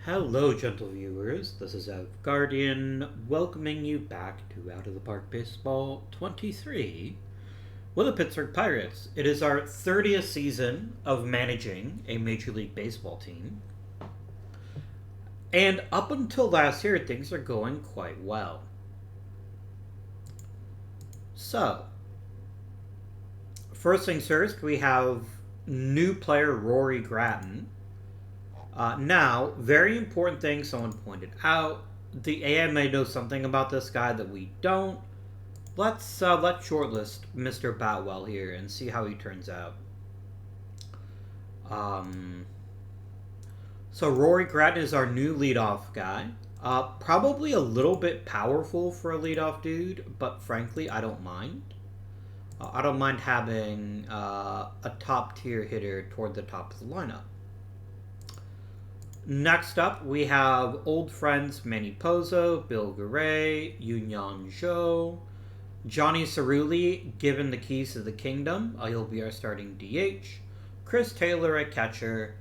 Hello, gentle viewers. This is Guardian welcoming you back to Out of the Park Baseball 23 with the Pittsburgh Pirates. It is our 30th season of managing a Major League Baseball team. And up until last year, things are going quite well. So, first things first, we have new player Rory Gratton. Now, very important thing someone pointed out. The AI may know something about this guy that we don't. Let's shortlist Mr. Boutwell here and see how he turns out. So Rory Gratton is our new leadoff guy. Probably a little bit powerful for a leadoff dude, but frankly, I don't mind. I don't mind having a top tier hitter toward the top of the lineup. Next up, we have old friends Manny Pozo, Bill Garay, Yunyan Zhou, Johnny Cerulli, given the keys to the kingdom. He'll be our starting DH. Chris Taylor at catcher.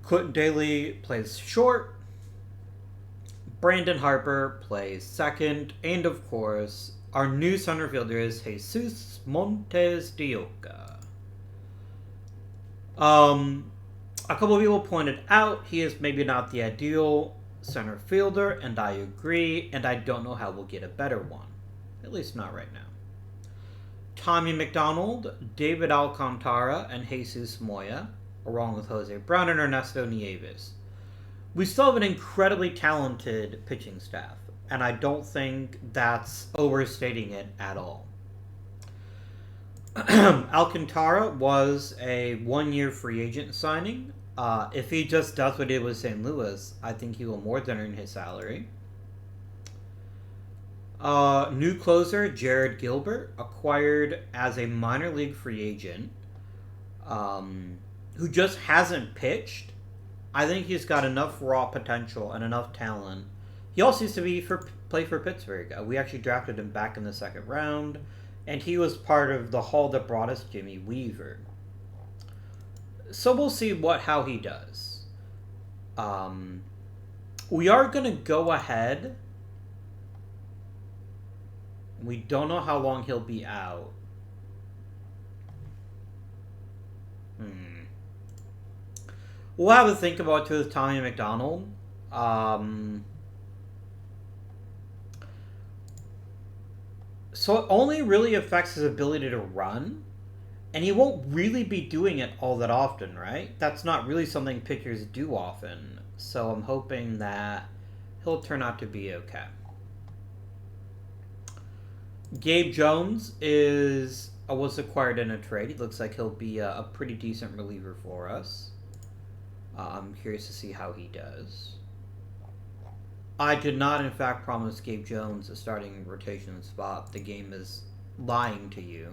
Clinton Daly plays short. Brandon Harper plays second. And of course, our new center fielder is Jesus Montes de Oca. A couple of people pointed out he is maybe not the ideal center fielder, and I agree, and I don't know how we'll get a better one. At least not right now. Tommy McDonald, David Alcantara, and Jesus Moya, along with Jose Brown and Ernesto Nieves. We still have an incredibly talented pitching staff, and I don't think that's overstating it at all. Alcantara was a one-year free agent signing. If he just does what he did with St. Louis, I think he will more than earn his salary. New closer, Jared Gilbert, acquired as a minor league free agent, who just hasn't pitched. I think he's got enough raw potential and enough talent. He also used to play for Pittsburgh. We actually drafted him back in the second round, and he was part of the haul that brought us Jimmy Weaver. So we'll see how he does. We are going to go ahead. We don't know how long he'll be out. We'll have to think about it too with Tommy McDonald. So it only really affects his ability to run. And he won't really be doing it all that often, right? That's not really something pitchers do often. So I'm hoping that he'll turn out to be okay. Gabe Jones was acquired in a trade. He looks like he'll be a pretty decent reliever for us. I'm curious to see how he does. I did not, in fact, promise Gabe Jones a starting rotation spot. The game is lying to you.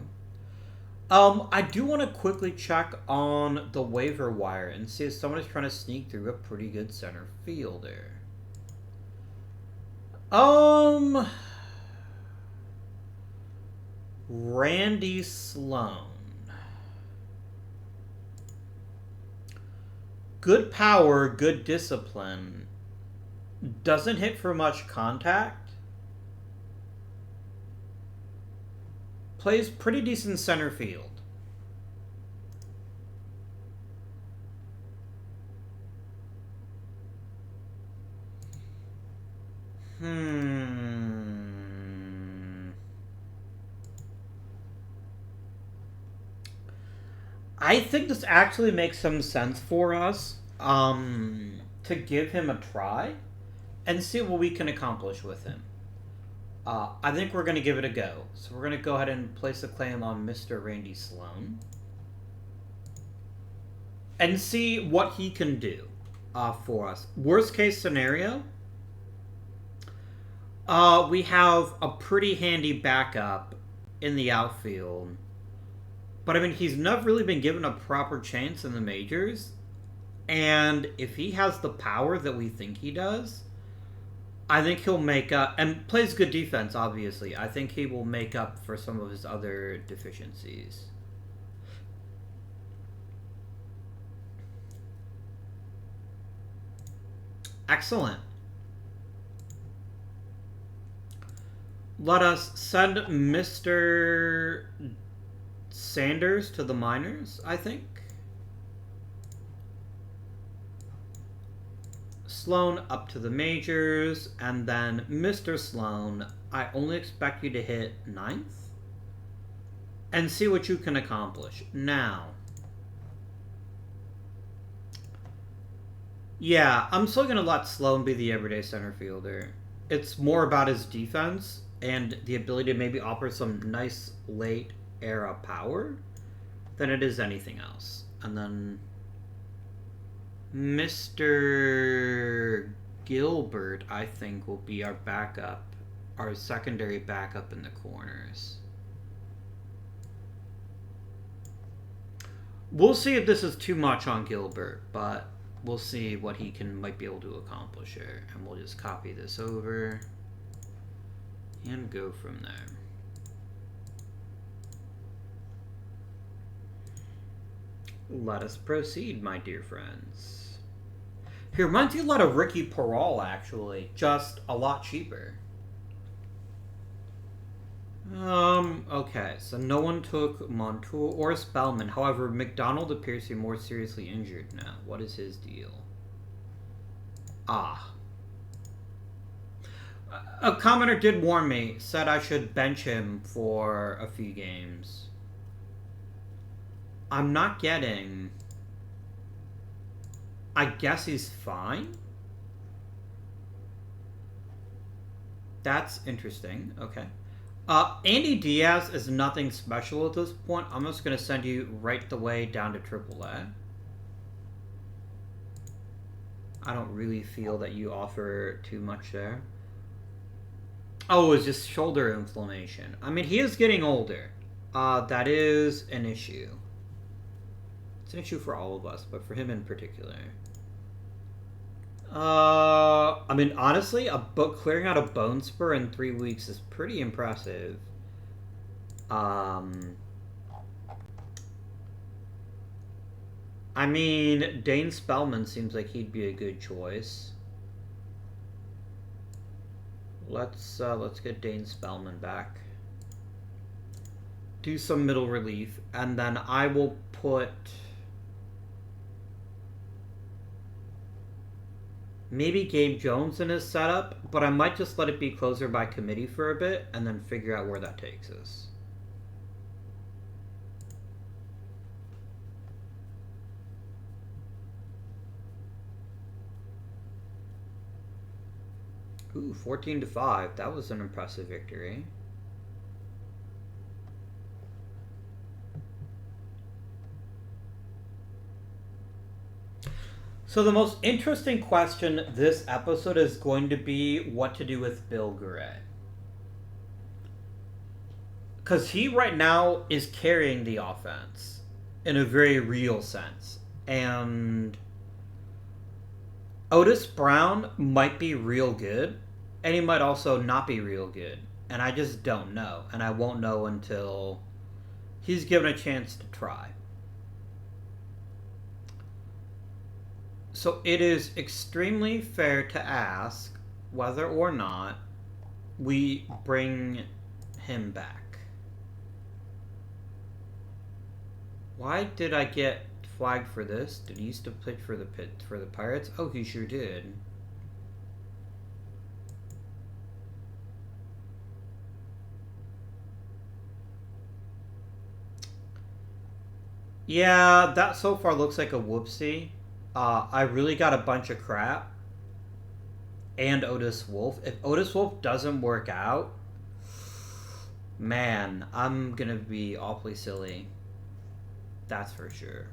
I do want to quickly check on the waiver wire and see if someone is trying to sneak through a pretty good center fielder. Randy Sloane. Good power, good discipline. Doesn't hit for much contact. Plays pretty decent center field. I think this actually makes some sense for us to give him a try and see what we can accomplish with him. I think we're going to give it a go. So we're going to go ahead and place a claim on Mr. Randy Sloane and see what he can do for us. Worst case scenario, we have a pretty handy backup in the outfield. But I mean, he's never really been given a proper chance in the majors. And if he has the power that we think he does, I think he'll make up, and plays good defense, obviously. I think he will make up for some of his other deficiencies. Excellent. Let us send Mr. Sanders to the minors, I think. Sloane up to the majors, and then Mr. Sloane, I only expect you to hit 9th and see what you can accomplish. Now, yeah, I'm still going to let Sloane be the everyday center fielder. It's more about his defense and the ability to maybe offer some nice late era power than it is anything else. And then Mr. Gilbert, I think, will be our backup, our secondary backup in the corners. We'll see if this is too much on Gilbert, but we'll see what he might be able to accomplish here. And we'll just copy this over and go from there. Let us proceed, my dear friends. He reminds me a lot of Ricky Peral, actually, just a lot cheaper. Okay, so no one took Montour or Spellman. However, McDonald appears to be more seriously injured now. What is his deal? Ah. A commenter did warn me, said I should bench him for a few games. I'm not getting... I guess he's fine? That's interesting. Okay. Andy Diaz is nothing special at this point. I'm just going to send you right the way down to AAA. I don't really feel that you offer too much there. Oh, it's just shoulder inflammation. I mean, he is getting older. That is an issue. It's an issue for all of us, but for him in particular. I mean, honestly, clearing out a bone spur in 3 weeks is pretty impressive. I mean, Dane Spellman seems like he'd be a good choice. Let's get Dane Spellman back. Do some middle relief, and then I will put... maybe Gabe Jones in his setup, but I might just let it be closer by committee for a bit and then figure out where that takes us. Ooh, 14-5. That was an impressive victory. So the most interesting question this episode is going to be what to do with Bill Garay. Because he right now is carrying the offense in a very real sense. And Otis Brown might be real good, and he might also not be real good. And I just don't know. And I won't know until he's given a chance to try. So it is extremely fair to ask whether or not we bring him back. Why did I get flagged for this? Did he used to play for the Pirates? Oh, he sure did. Yeah, that so far looks like a whoopsie. I really got a bunch of crap. And Otis Wolf. If Otis Wolf doesn't work out, man, I'm going to be awfully silly. That's for sure.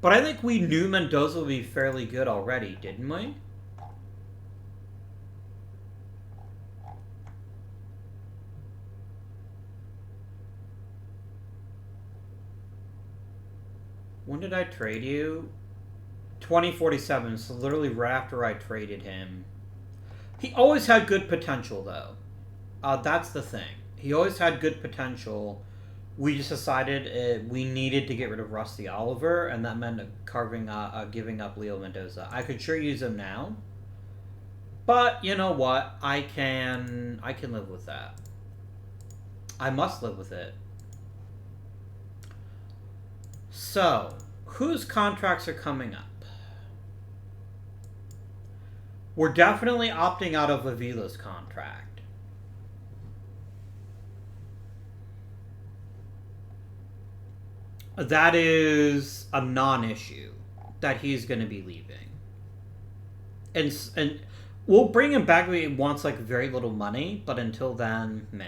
But I think we knew Mendoza would be fairly good already, didn't we? When did I trade you? 2047, so literally right after I traded him. He always had good potential, though. That's the thing. He always had good potential, We just decided we needed to get rid of Rusty Oliver, and that meant giving up Leo Mendoza. I could sure use him now, but you know what? I can live with that. I must live with it. So, whose contracts are coming up? We're definitely opting out of Avila's contract. That is a non-issue that he's going to be leaving. And we'll bring him back when he wants like very little money, but until then, meh.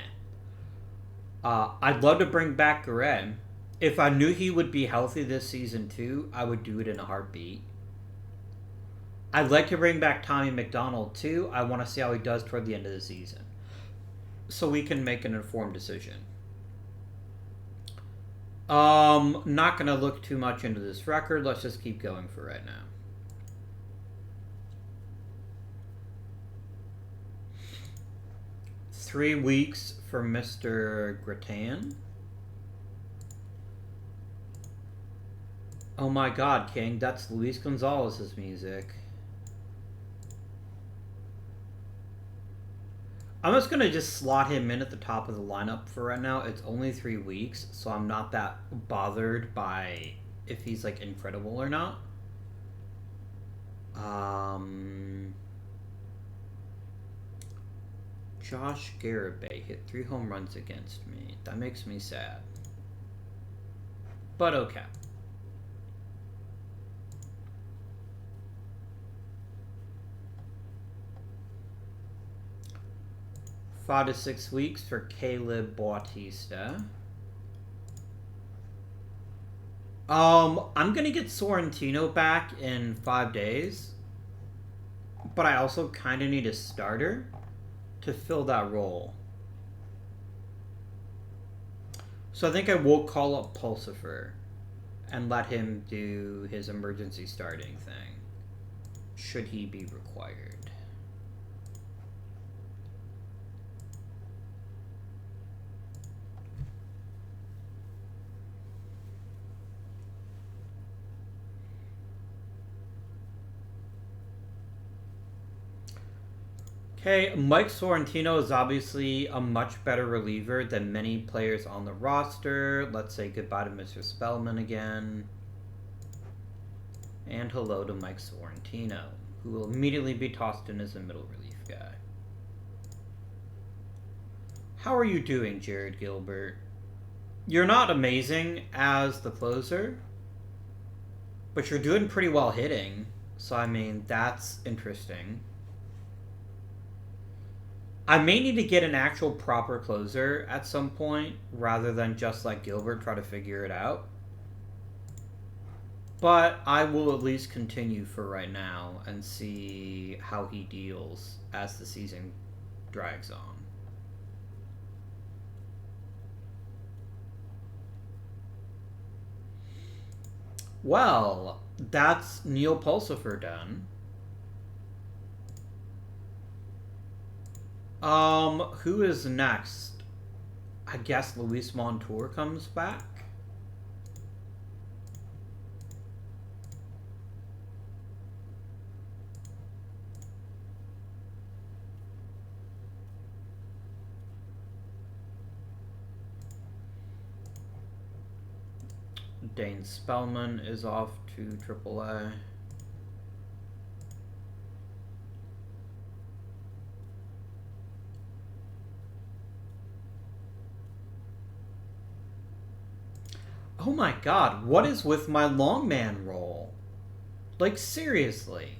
I'd love to bring back Guerrero. If I knew he would be healthy this season too, I would do it in a heartbeat. I'd like to bring back Tommy McDonald too. I want to see how he does toward the end of the season, so we can make an informed decision. Not gonna look too much into this record. Let's just keep going for right now. Three weeks for Mr. Gratton. Oh my god, King, that's Luis Gonzalez's music. I'm just going to just slot him in at the top of the lineup for right now. It's only 3 weeks, so I'm not that bothered by if he's, like, incredible or not. Josh Garibay hit 3 home runs against me. That makes me sad. But okay. Five to 6 weeks for Caleb Bautista. I'm gonna get Sorrentino back in 5 days, but I also kind of need a starter to fill that role. So I think I will call up Pulsifer and let him do his emergency starting thing, should he be required. Okay, Mike Sorrentino is obviously a much better reliever than many players on the roster. Let's say goodbye to Mr. Spellman again. And hello to Mike Sorrentino, who will immediately be tossed in as a middle relief guy. How are you doing, Jared Gilbert? You're not amazing as the closer, but you're doing pretty well hitting. So, I mean, that's interesting. I may need to get an actual proper closer at some point, rather than just let Gilbert try to figure it out. But I will at least continue for right now and see how he deals as the season drags on. Well, that's Neil Pulsifer done. Who is next? I guess Luis Montour comes back. Dane Spellman is off to AAA. Oh my god, what is with my longman role? Like, seriously.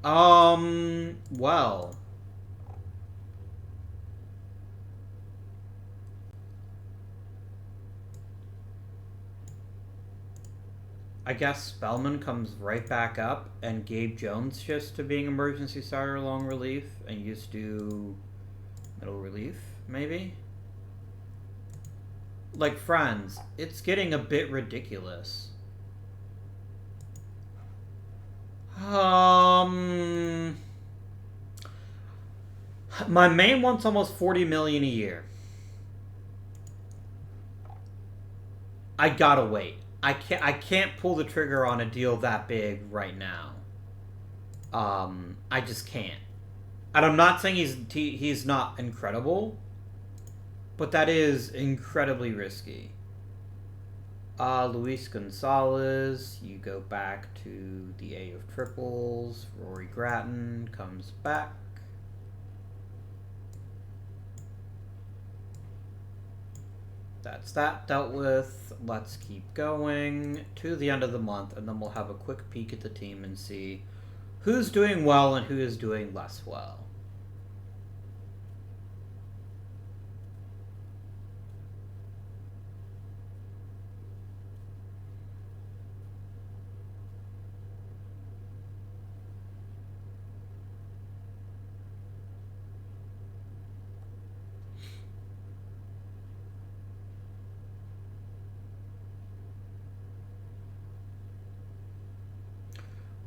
Well. I guess Spellman comes right back up, and Gabe Jones shifts to being emergency starter long relief, and used to middle relief, maybe? Like, friends, it's getting a bit ridiculous. My main wants almost $40 million a year. I gotta wait. I can't pull the trigger on a deal that big right now. I just can't. And I'm not saying he's not incredible, but that is incredibly risky. Luis Gonzalez, you go back to the A of triples. Rory Gratton comes back. That's that dealt with. Let's keep going to the end of the month, and then we'll have a quick peek at the team and see who's doing well and who is doing less well.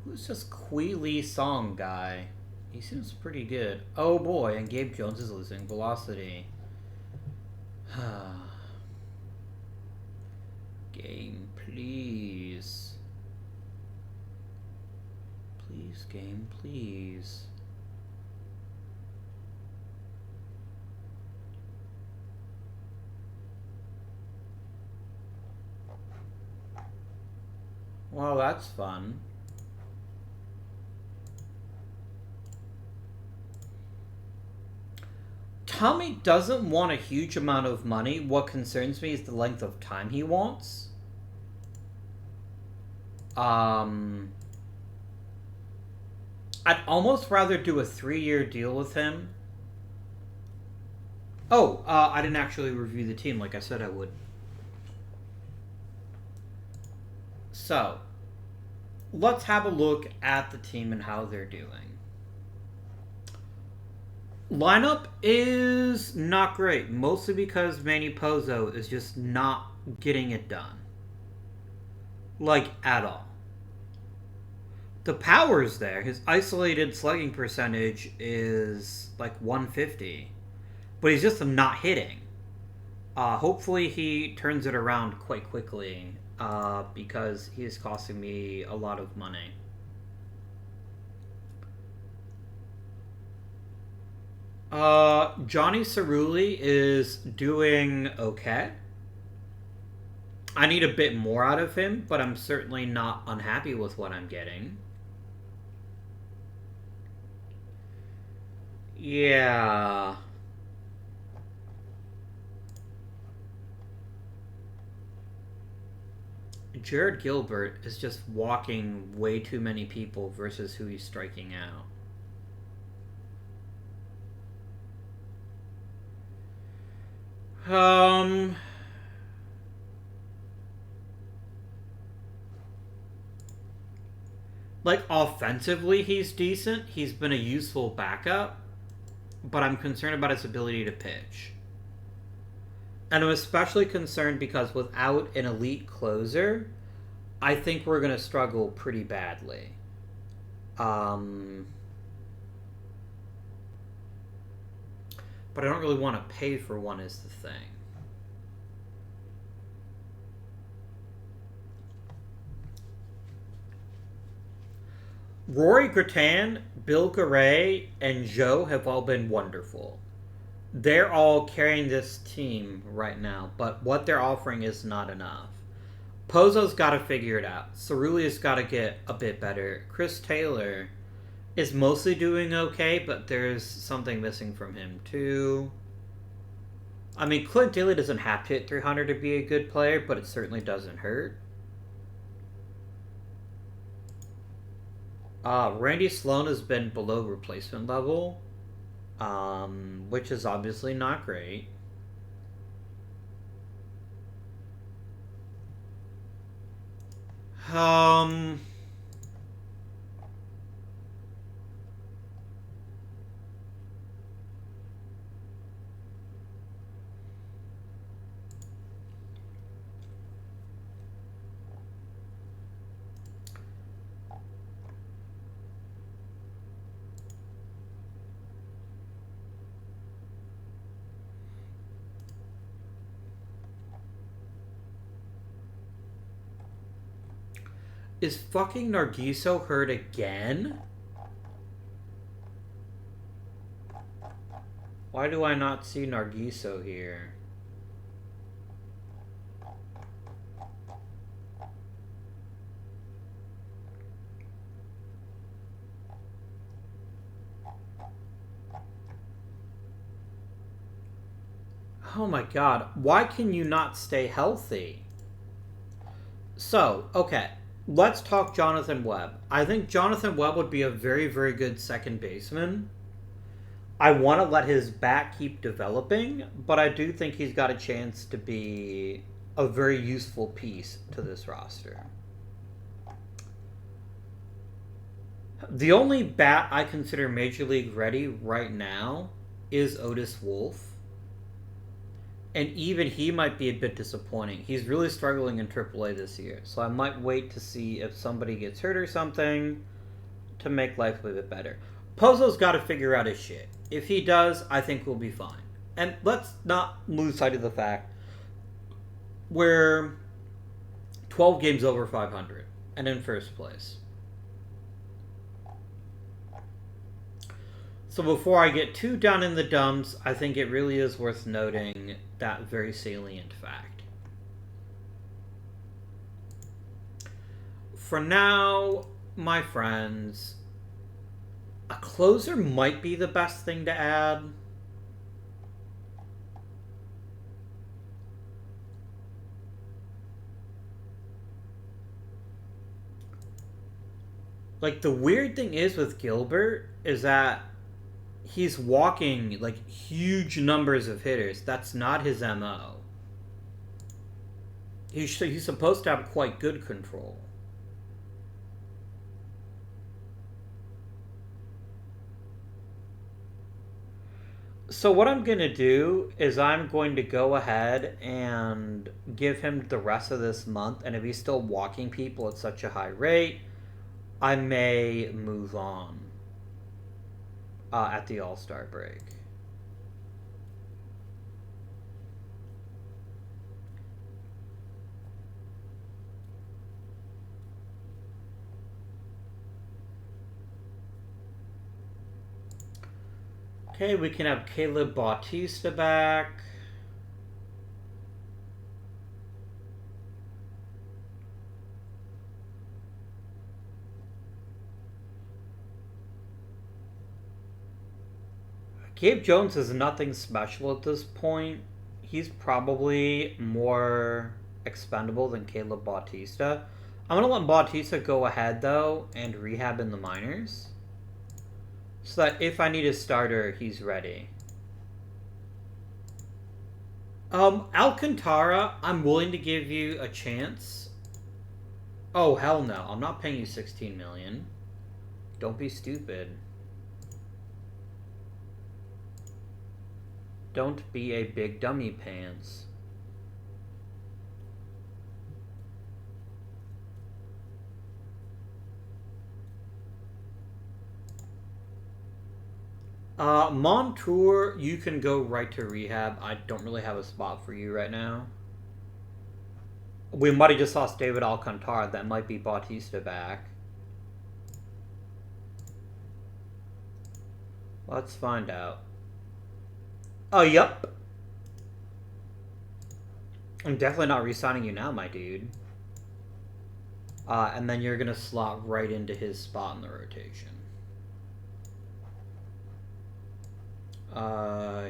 Who's this Kui Lee Song guy? He seems pretty good. Oh boy, and Gabe Jones is losing velocity. Game, please. Please, game, please. Well, that's fun. Tommy doesn't want a huge amount of money. What concerns me is the length of time he wants. I'd almost rather do a 3-year deal with him. Oh, I didn't actually review the team like I said I would. So, let's have a look at the team and how they're doing. Lineup is not great, mostly because Manny Pozo is just not getting it done. Like, at all. The power's there. His isolated slugging percentage is like 150. But he's just not hitting. Hopefully he turns it around quite quickly, because he is costing me a lot of money. Johnny Cerulli is doing okay. I need a bit more out of him, but I'm certainly not unhappy with what I'm getting. Yeah. Jared Gilbert is just walking way too many people versus who he's striking out. Like, offensively, he's decent. He's been a useful backup. But I'm concerned about his ability to pitch. And I'm especially concerned because without an elite closer, I think we're going to struggle pretty badly. But I don't really want to pay for one is the thing. Rory Gratton, Bill Garay, and Joe have all been wonderful. They're all carrying this team right now, but what they're offering is not enough. Pozo's got to figure it out. Cerulea's got to get a bit better. Chris Taylor is mostly doing okay, but there's something missing from him too. I mean, Clint Daly doesn't have to hit 300 to be a good player, but it certainly doesn't hurt. Randy Sloane has been below replacement level, which is obviously not great. Is fucking Nargiso hurt again? Why do I not see Nargiso here? Oh my god, why can you not stay healthy? So, okay, let's talk Jonathan Webb. I think Jonathan Webb would be a very, very good second baseman. I want to let his bat keep developing, but I do think he's got a chance to be a very useful piece to this roster. The only bat I consider Major League ready right now is Otis Wolf. And even he might be a bit disappointing. He's really struggling in AAA this year. So I might wait to see if somebody gets hurt or something to make life a little bit better. Pozo's got to figure out his shit. If he does, I think we'll be fine. And let's not lose sight of the fact we're 12 games over 500 and in first place. So before I get too down in the dumps, I think it really is worth noting that very salient fact. For now, my friends, a closer might be the best thing to add. Like, the weird thing is with Gilbert is that he's walking, like, huge numbers of hitters. That's not his MO. He's supposed to have quite good control. So what I'm going to do is I'm going to go ahead and give him the rest of this month. And if he's still walking people at such a high rate, I may move on at the All-Star break. Okay, we can have Caleb Bautista back. Gabe Jones is nothing special at this point. He's probably more expendable than Caleb Bautista. I'm going to let Bautista go ahead, though, and rehab in the minors. So that if I need a starter, he's ready. Alcantara, I'm willing to give you a chance. Oh, hell no. I'm not paying you $16 million. Don't be stupid. Don't be a big dummy pants. Montour, you can go right to rehab. I don't really have a spot for you right now. We might have just lost David Alcantara. That might be Bautista back. Let's find out. Oh, yep. I'm definitely not re-signing you now, my dude. And then you're going to slot right into his spot in the rotation.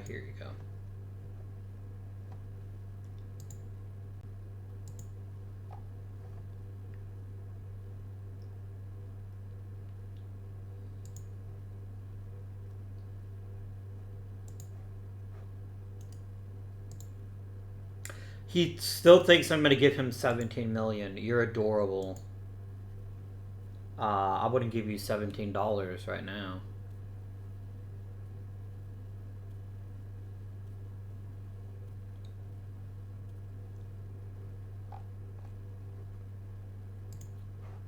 Here you go. He still thinks I'm going to give him $17 million. You're adorable. I wouldn't give you $17 right now.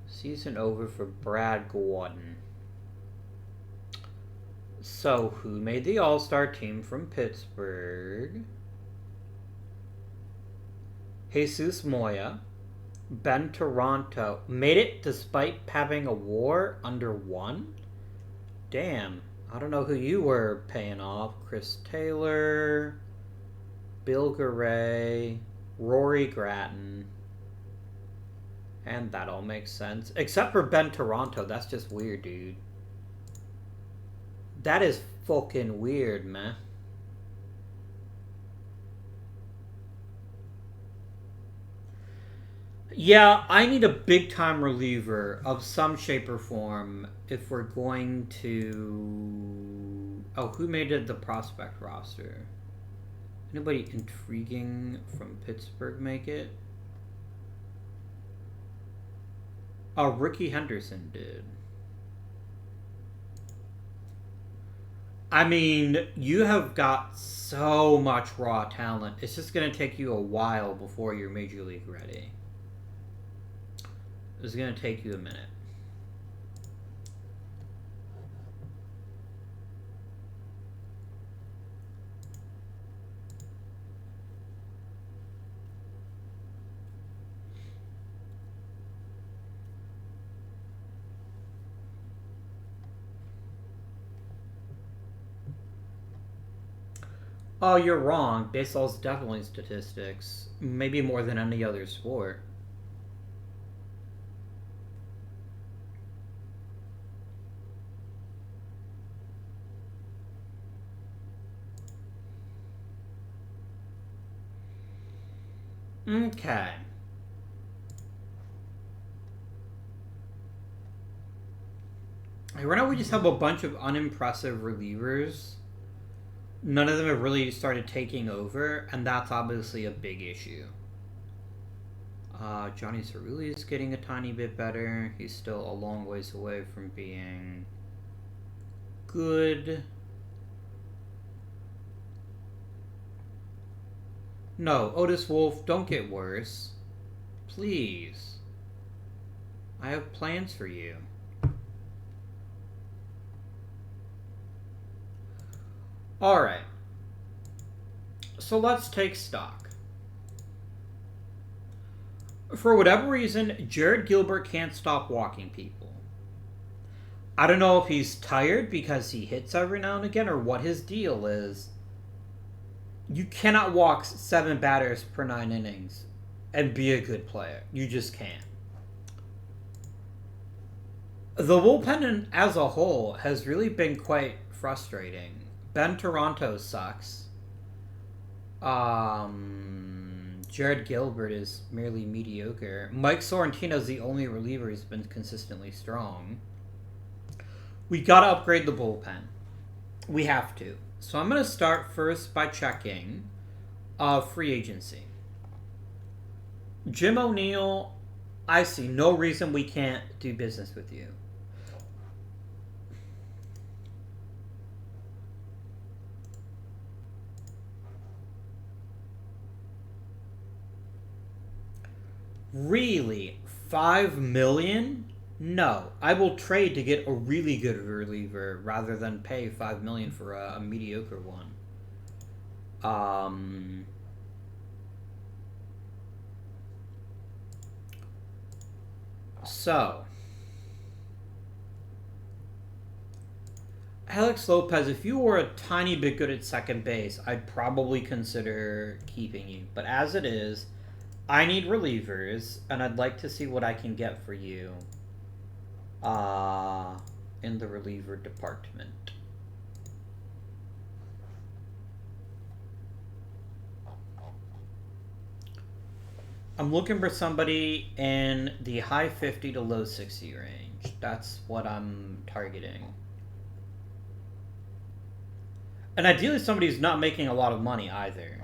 Season over for Brad Gordon. So, who made the All-Star team from Pittsburgh? Jesus Moya, Ben Toronto made it despite having a WAR under 1? Damn. I don't know who you were paying off. Chris Taylor, Bill Garay, Rory Gratton. And that all makes sense. Except for Ben Toronto. That's just weird, dude. That is fucking weird, man. Yeah, I need a big time reliever of some shape or form if we're going to. Oh, who made it the prospect roster? Anybody intriguing from Pittsburgh make it? Oh, Ricky Henderson did. I mean, you have got so much raw talent. It's just going to take you a while before you're major league ready. It's going to take you a minute. Oh, you're wrong. Baseball's definitely statistics. Maybe more than any other sport. Okay. Right now we just have a bunch of unimpressive relievers. None of them have really started taking over, and that's obviously a big issue. Johnny Cerulli is getting a tiny bit better. He's still a long ways away from being good. No, Otis Wolf, don't get worse. Please. I have plans for you. Alright. So let's take stock. For whatever reason, Jared Gilbert can't stop walking people. I don't know if he's tired because he hits every now and again or what his deal is. You cannot walk 7 batters per 9 innings and be a good player. You just can't. The bullpen as a whole has really been quite frustrating. Ben Toronto sucks. Jared Gilbert is merely mediocre. Mike Sorrentino's the only reliever who's been consistently strong. We gotta upgrade the bullpen. We have to. So I'm gonna start first by checking free agency. Jim O'Neill, I see no reason we can't do business with you. Really? $5 million? No. I will trade to get a really good reliever rather than pay $5 million for a mediocre one. So Alex Lopez, if you were a tiny bit good at second base, I'd probably consider keeping you. But as it is, I need relievers, and I'd like to see what I can get for you in the reliever department. I'm looking for somebody in the high 50 to low 60 range. That's what I'm targeting. And ideally somebody who's not making a lot of money either.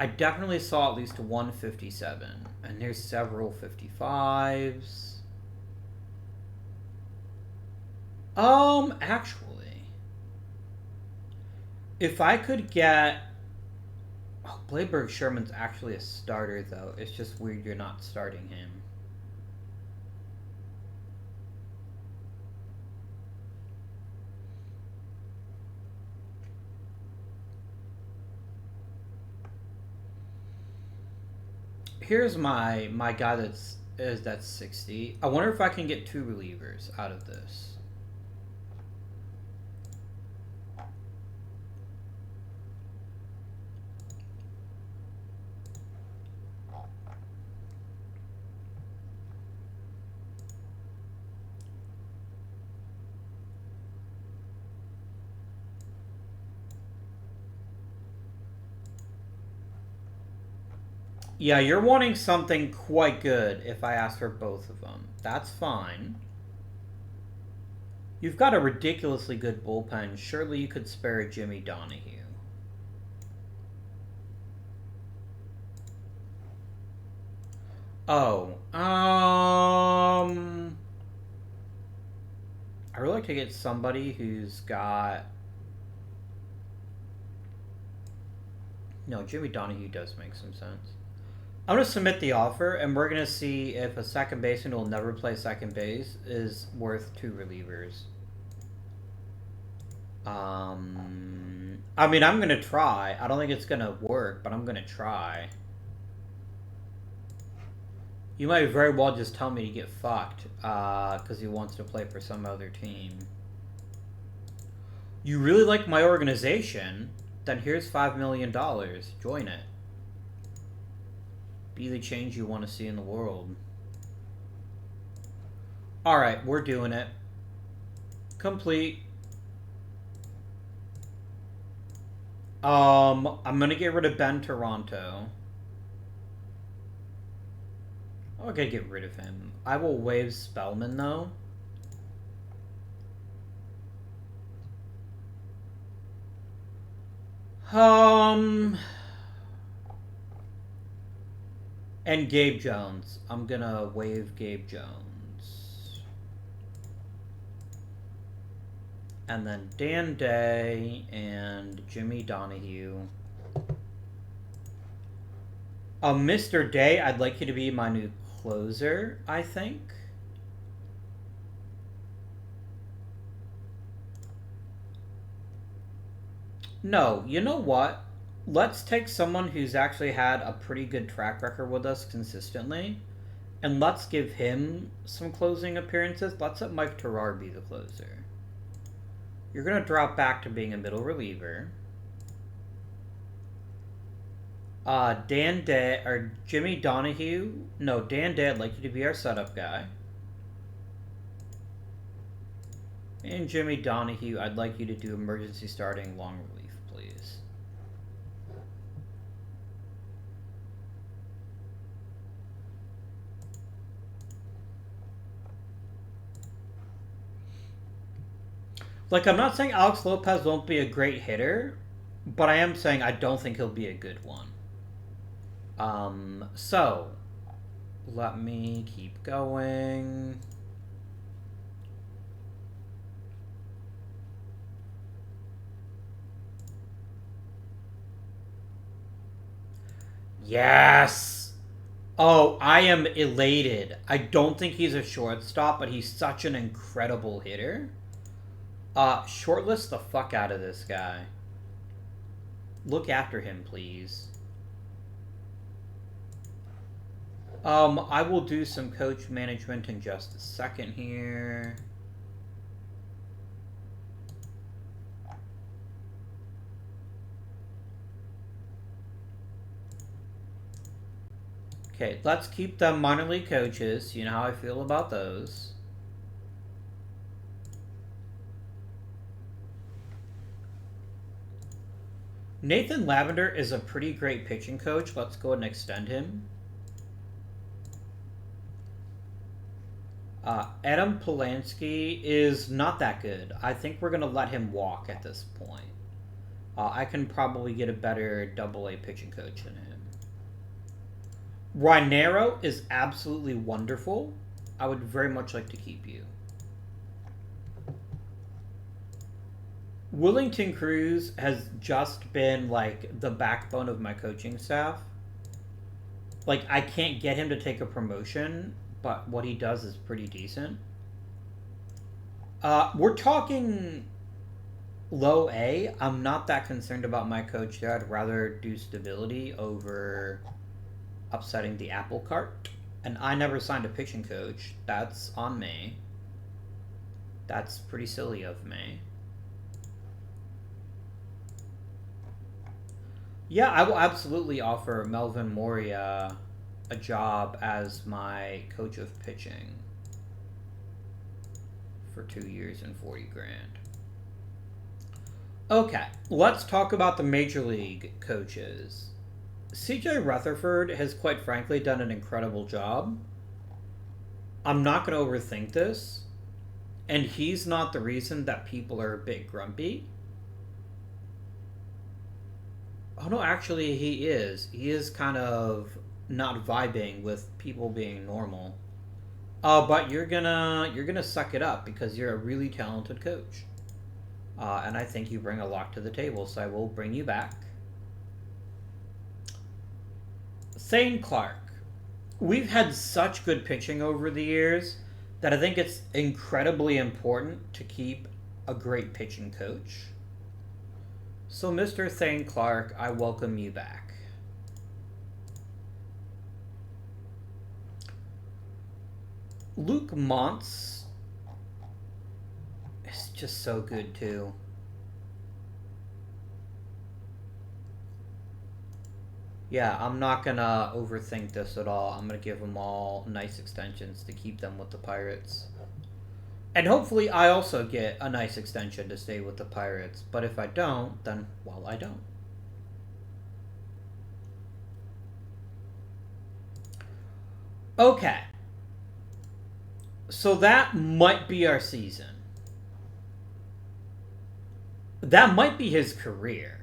I definitely saw at least 157. And there's several 55s. Actually. If I could get... Oh, Bladeberg Sherman's actually a starter, though. It's just weird you're not starting him. Here's my guy that's 60. I wonder if I can get 2 relievers out of this. Yeah, you're wanting something quite good if I ask for both of them. That's fine. You've got a ridiculously good bullpen. Surely you could spare Jimmy Donahue. Oh, I really like to get somebody who's got... No, Jimmy Donahue does make some sense. I'm going to submit the offer, and we're going to see if a second baseman who will never play second base is worth 2 relievers. I mean, I'm going to try. I don't think it's going to work, but I'm going to try. You might very well just tell me to get fucked, because he wants to play for some other team. You really like my organization? Then here's $5 million. Join it. Be the change you want to see in the world. Alright, we're doing it. Complete. I'm gonna get rid of Ben Toronto. I'm gonna get rid of him. I will waive Spellman, though. And Gabe Jones. I'm gonna waive Gabe Jones. And then Dan Day and Jimmy Donahue. Mr. Day, I'd like you to be my new closer, I think. No, you know what? Let's take someone who's actually had a pretty good track record with us consistently, and let's give him some closing appearances. Let's let Mike Terrar be the closer. You're going to drop back to being a middle reliever. Dan Day, or Jimmy Donahue. No, Dan Day, I'd like you to be our setup guy. And Jimmy Donahue, I'd like you to do emergency starting long relief, please. Like, I'm not saying Alex Lopez won't be a great hitter, but I am saying I don't think he'll be a good one. So, let me keep going. Yes! Oh, I am elated. I don't think he's a shortstop, but he's such an incredible hitter. Shortlist the fuck out of this guy. Look after him, please. I will do some coach management in just a second here. Okay, let's keep them minor league coaches. You know how I feel about those. Nathan Lavender is a pretty great pitching coach. Let's go ahead and extend him. Adam Polanski is not that good. I think we're going to let him walk at this point. I can probably get a better double-A pitching coach than him. Rynero is absolutely wonderful. I would very much like to keep you. Willington Cruz has just been, like, the backbone of my coaching staff. Like, I can't get him to take a promotion, but what he does is pretty decent. We're talking low A. I'm not that concerned about my coach there. I'd rather do stability over upsetting the apple cart. And I never signed a pitching coach. That's on me. That's pretty silly of me. Yeah, I will absolutely offer Melvin Moria a job as my coach of pitching for 2 years and 40 grand. Okay, let's talk about the Major League coaches. CJ Rutherford has quite frankly done an incredible job. I'm not going to overthink this. And he's not the reason that people are a bit grumpy. Oh no, actually he is. He is kind of not vibing with people being normal. But you're gonna suck it up because you're a really talented coach. And I think you bring a lot to the table, so I will bring you back. Thane Clark. We've had such good pitching over the years that I think it's incredibly important to keep a great pitching coach. So, Mr. Thane Clark, I welcome you back. Luke Montz is just so good, too. Yeah, I'm not going to overthink this at all. I'm going to give them all nice extensions to keep them with the Pirates. And hopefully I also get a nice extension to stay with the Pirates. But if I don't, then, well, I don't. Okay. So that might be our season. That might be his career.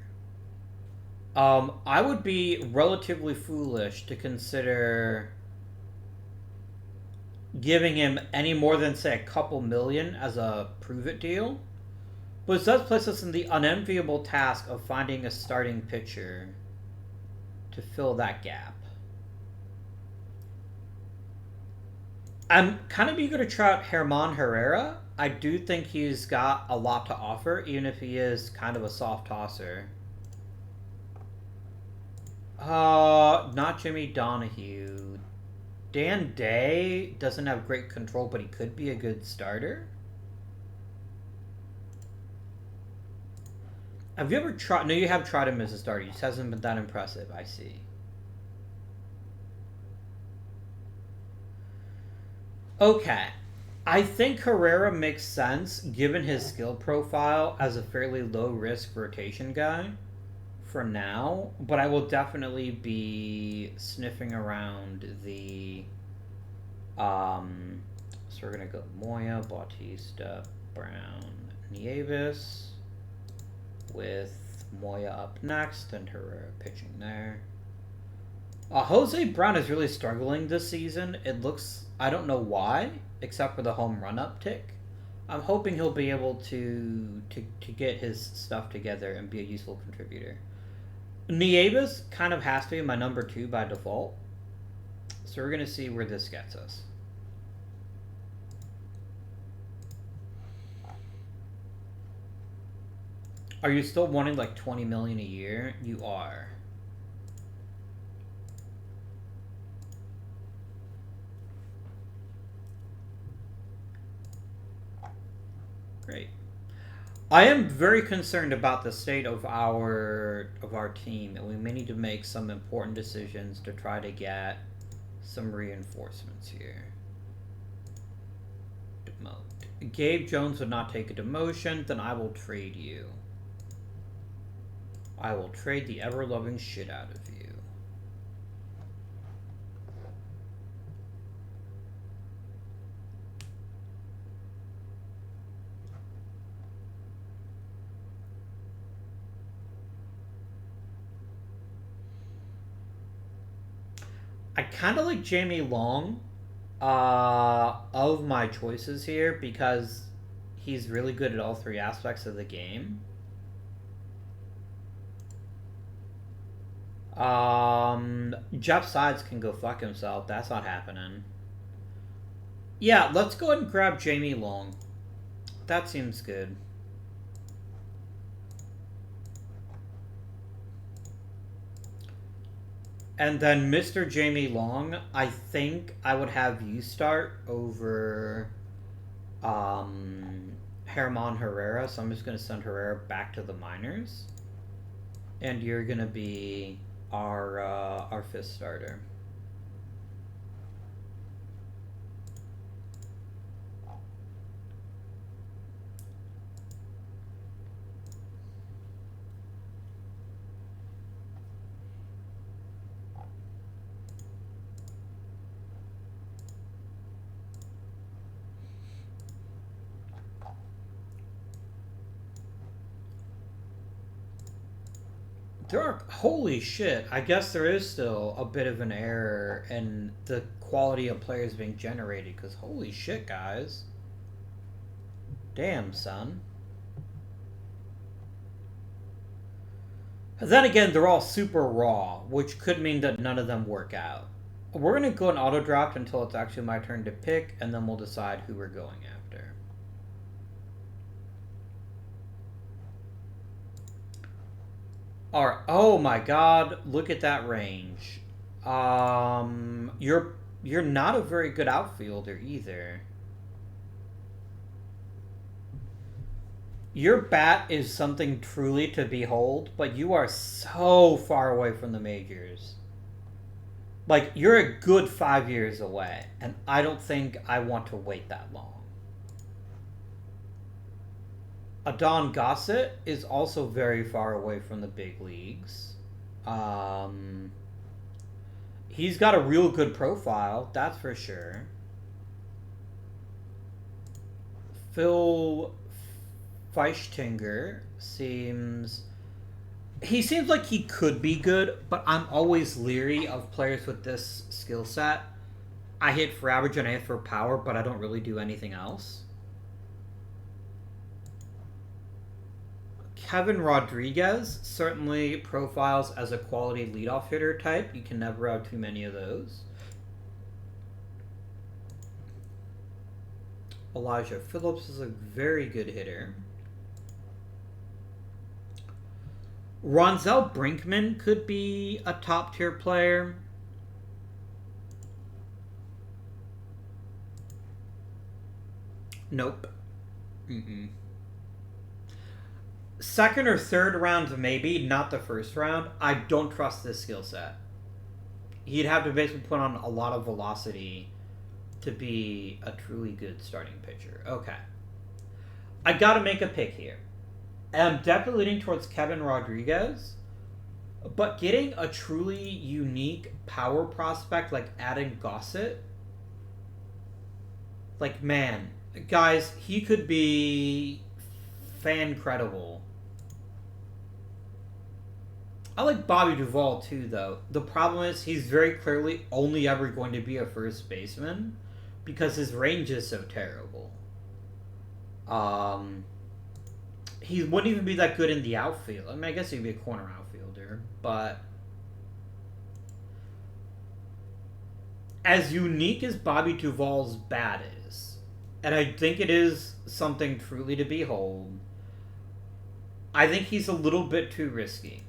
I would be relatively foolish to consider giving him any more than, say, a couple million as a prove-it deal. But it does place us in the unenviable task of finding a starting pitcher to fill that gap. I'm kind of eager to try out Germán Herrera. I do think he's got a lot to offer, even if he is kind of a soft tosser. Not Jimmy Donahue. Dan Day doesn't have great control, but he could be a good starter. Have you ever tried... No, you have tried him as a starter. He just hasn't been that impressive, I see. Okay. I think Herrera makes sense, given his skill profile, as a fairly low-risk rotation guy for now, but I will definitely be sniffing around the... So we're going to go Moya, Bautista, Brown, Nieves, with Moya up next and Herrera pitching there. Jose Brown is really struggling this season. It looks... I don't know why, except for the home run uptick. I'm hoping he'll be able to get his stuff together and be a useful contributor. Nieves kind of has to be my number 2 by default. So we're going to see where this gets us. Are you still wanting like 20 million a year? You are. Great. I am very concerned about the state of our team, and we may need to make some important decisions to try to get some reinforcements here. Demote. Gabe Jones would not take a demotion, then I will trade you. I will trade the ever-loving shit out of you. I kind of like Jamie Long of my choices here because he's really good at all 3 aspects of the game. Jeff Sides can go fuck himself. That's not happening. Yeah, let's go ahead and grab Jamie Long. That seems good. And then Mr. Jamie Long, I think I would have you start over Herman Herrera. So I'm just going to send Herrera back to the minors. And you're going to be our fifth starter. There are, holy shit, I guess there is still a bit of an error in the quality of players being generated, because holy shit, guys. Damn, son. Then again, they're all super raw, which could mean that none of them work out. We're going to go and auto-draft until it's actually my turn to pick, and then we'll decide who we're going after. Alright, oh my god, look at that range. You're not a very good outfielder either. Your bat is something truly to behold, but you are so far away from the majors. Like, you're a good 5 years away, and I don't think I want to wait that long. Adon Gossett is also very far away from the big leagues. He's got a real good profile, that's for sure. Phil Feichtinger seems... He seems like he could be good, but I'm always leery of players with this skill set. I hit for average and I hit for power, but I don't really do anything else. Kevin Rodriguez certainly profiles as a quality leadoff hitter type. You can never have too many of those. Elijah Phillips is a very good hitter. Ronzel Brinkman could be a top tier player. Nope. Second or third round, maybe, not the first round. I don't trust this skill set. He'd have to basically put on a lot of velocity to be a truly good starting pitcher. Okay. I gotta make a pick here. And I'm definitely leaning towards Kevin Rodriguez. But getting a truly unique power prospect like Adam Gossett, like, man, guys, he could be fan-credible. I like Bobby Duvall too, though. The problem is he's very clearly only ever going to be a first baseman because his range is so terrible. He wouldn't even be that good in the outfield. I mean, I guess he'd be a corner outfielder, but as unique as Bobby Duvall's bat is, and I think it is something truly to behold, I think he's a little bit too risky.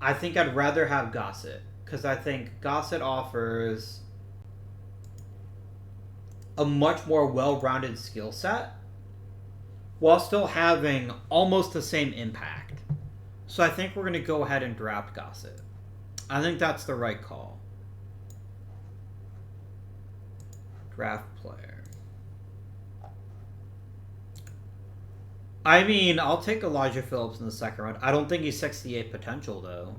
I think I'd rather have Gossett, because I think Gossett offers a much more well-rounded skill set while still having almost the same impact. So I think we're going to go ahead and draft Gossett. I think that's the right call. Draft player. I mean, I'll take Elijah Phillips in the second round. I don't think he's 68 potential, though.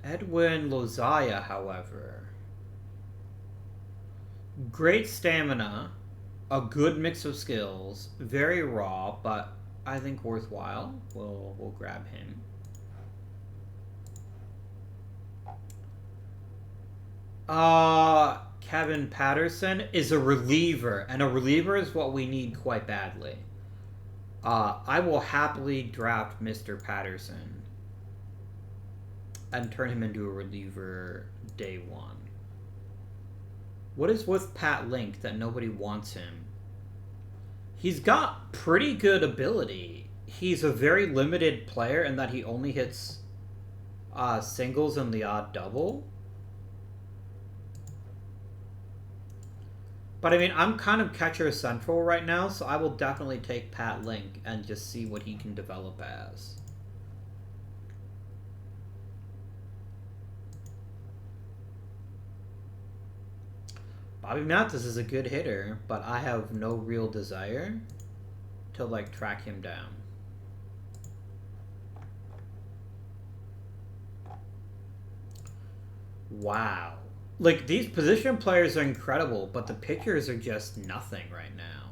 Edwin Lozaya, however. Great stamina, a good mix of skills, very raw, but I think worthwhile. We'll grab him. Kevin Patterson is a reliever, and a reliever is what we need quite badly. I will happily draft Mr. Patterson and turn him into a reliever day one. What is with Pat Link that nobody wants him? He's got pretty good ability. he's a very limited player in that he only hits singles and the odd double. But I mean, I'm kind of catcher central right now, so I will definitely take Pat Link and just see what he can develop as. Bobby Mathis is a good hitter, but I have no real desire to like track him down. Wow. Like, these position players are incredible, but the pitchers are just nothing right now.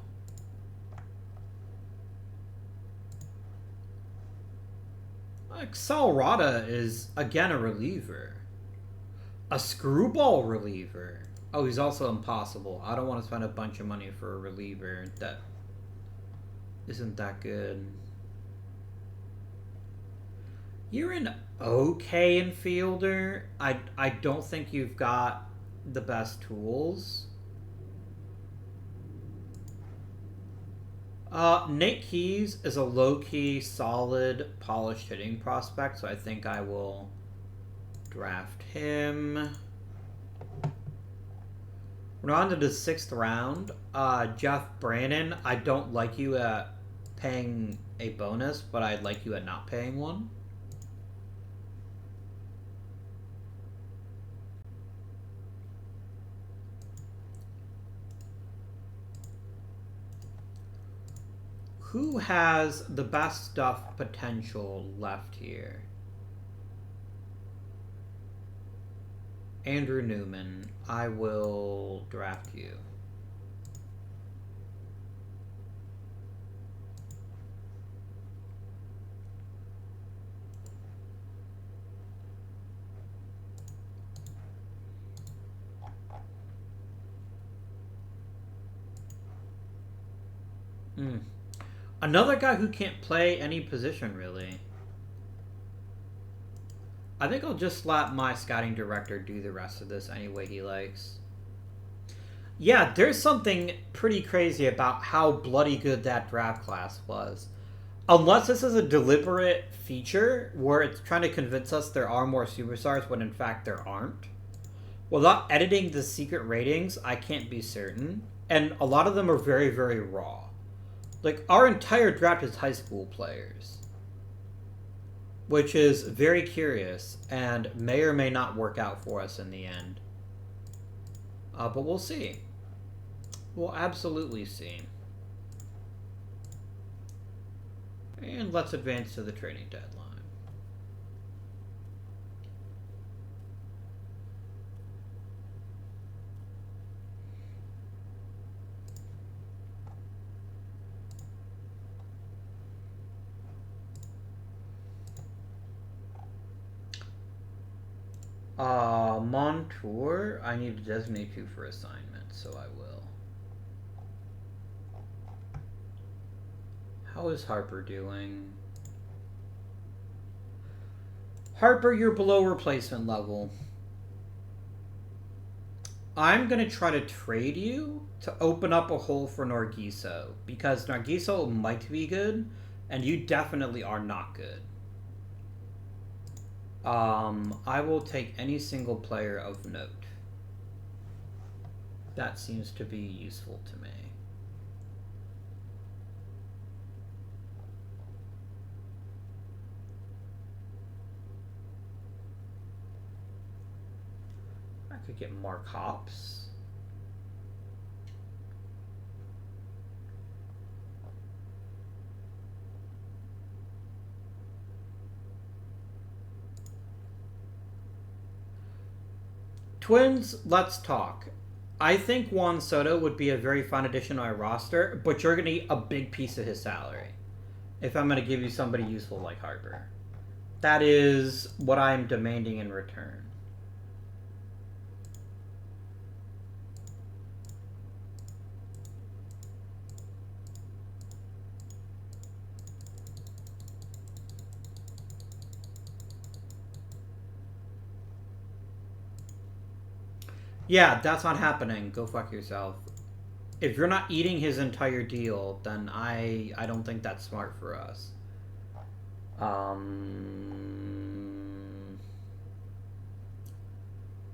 Like, Salrada is, again, a reliever. A screwball reliever. Oh, he's also impossible. I don't want to spend a bunch of money for a reliever that isn't that good. You're an okay infielder. I don't think you've got the best tools. Nate Keys is a low-key, solid, polished hitting prospect, so I think I will draft him. We're on to the 6th round. Jeff Brannon, I don't like you at paying a bonus, but I'd like you at not paying one. Who has the best stuff potential left here? Andrew Newman. I will draft you. Another guy who can't play any position, really. I think I'll just let my scouting director do the rest of this any way he likes. Yeah, there's something pretty crazy about how bloody good that draft class was. Unless this is a deliberate feature where it's trying to convince us there are more superstars when in fact there aren't. Without editing the secret ratings, I can't be certain. And a lot of them are very, very raw. Like, our entire draft is high school players. Which is very curious and may or may not work out for us in the end. But we'll see. We'll absolutely see. And let's advance to the trading deadline. Montour, I need to designate you for assignment, so I will. How is Harper doing? Harper, you're below replacement level. I'm going to try to trade you to open up a hole for Nargiso, because Nargiso might be good, and you definitely are not good. I will take any single player of note. That seems to be useful to me. I could get Mark Hops. Twins, let's talk. I think Juan Soto would be a very fun addition to my roster, but you're going to eat a big piece of his salary if I'm going to give you somebody useful like Harper. That is what I'm demanding in return. Yeah, that's not happening. Go fuck yourself. If you're not eating his entire deal, then I don't think that's smart for us.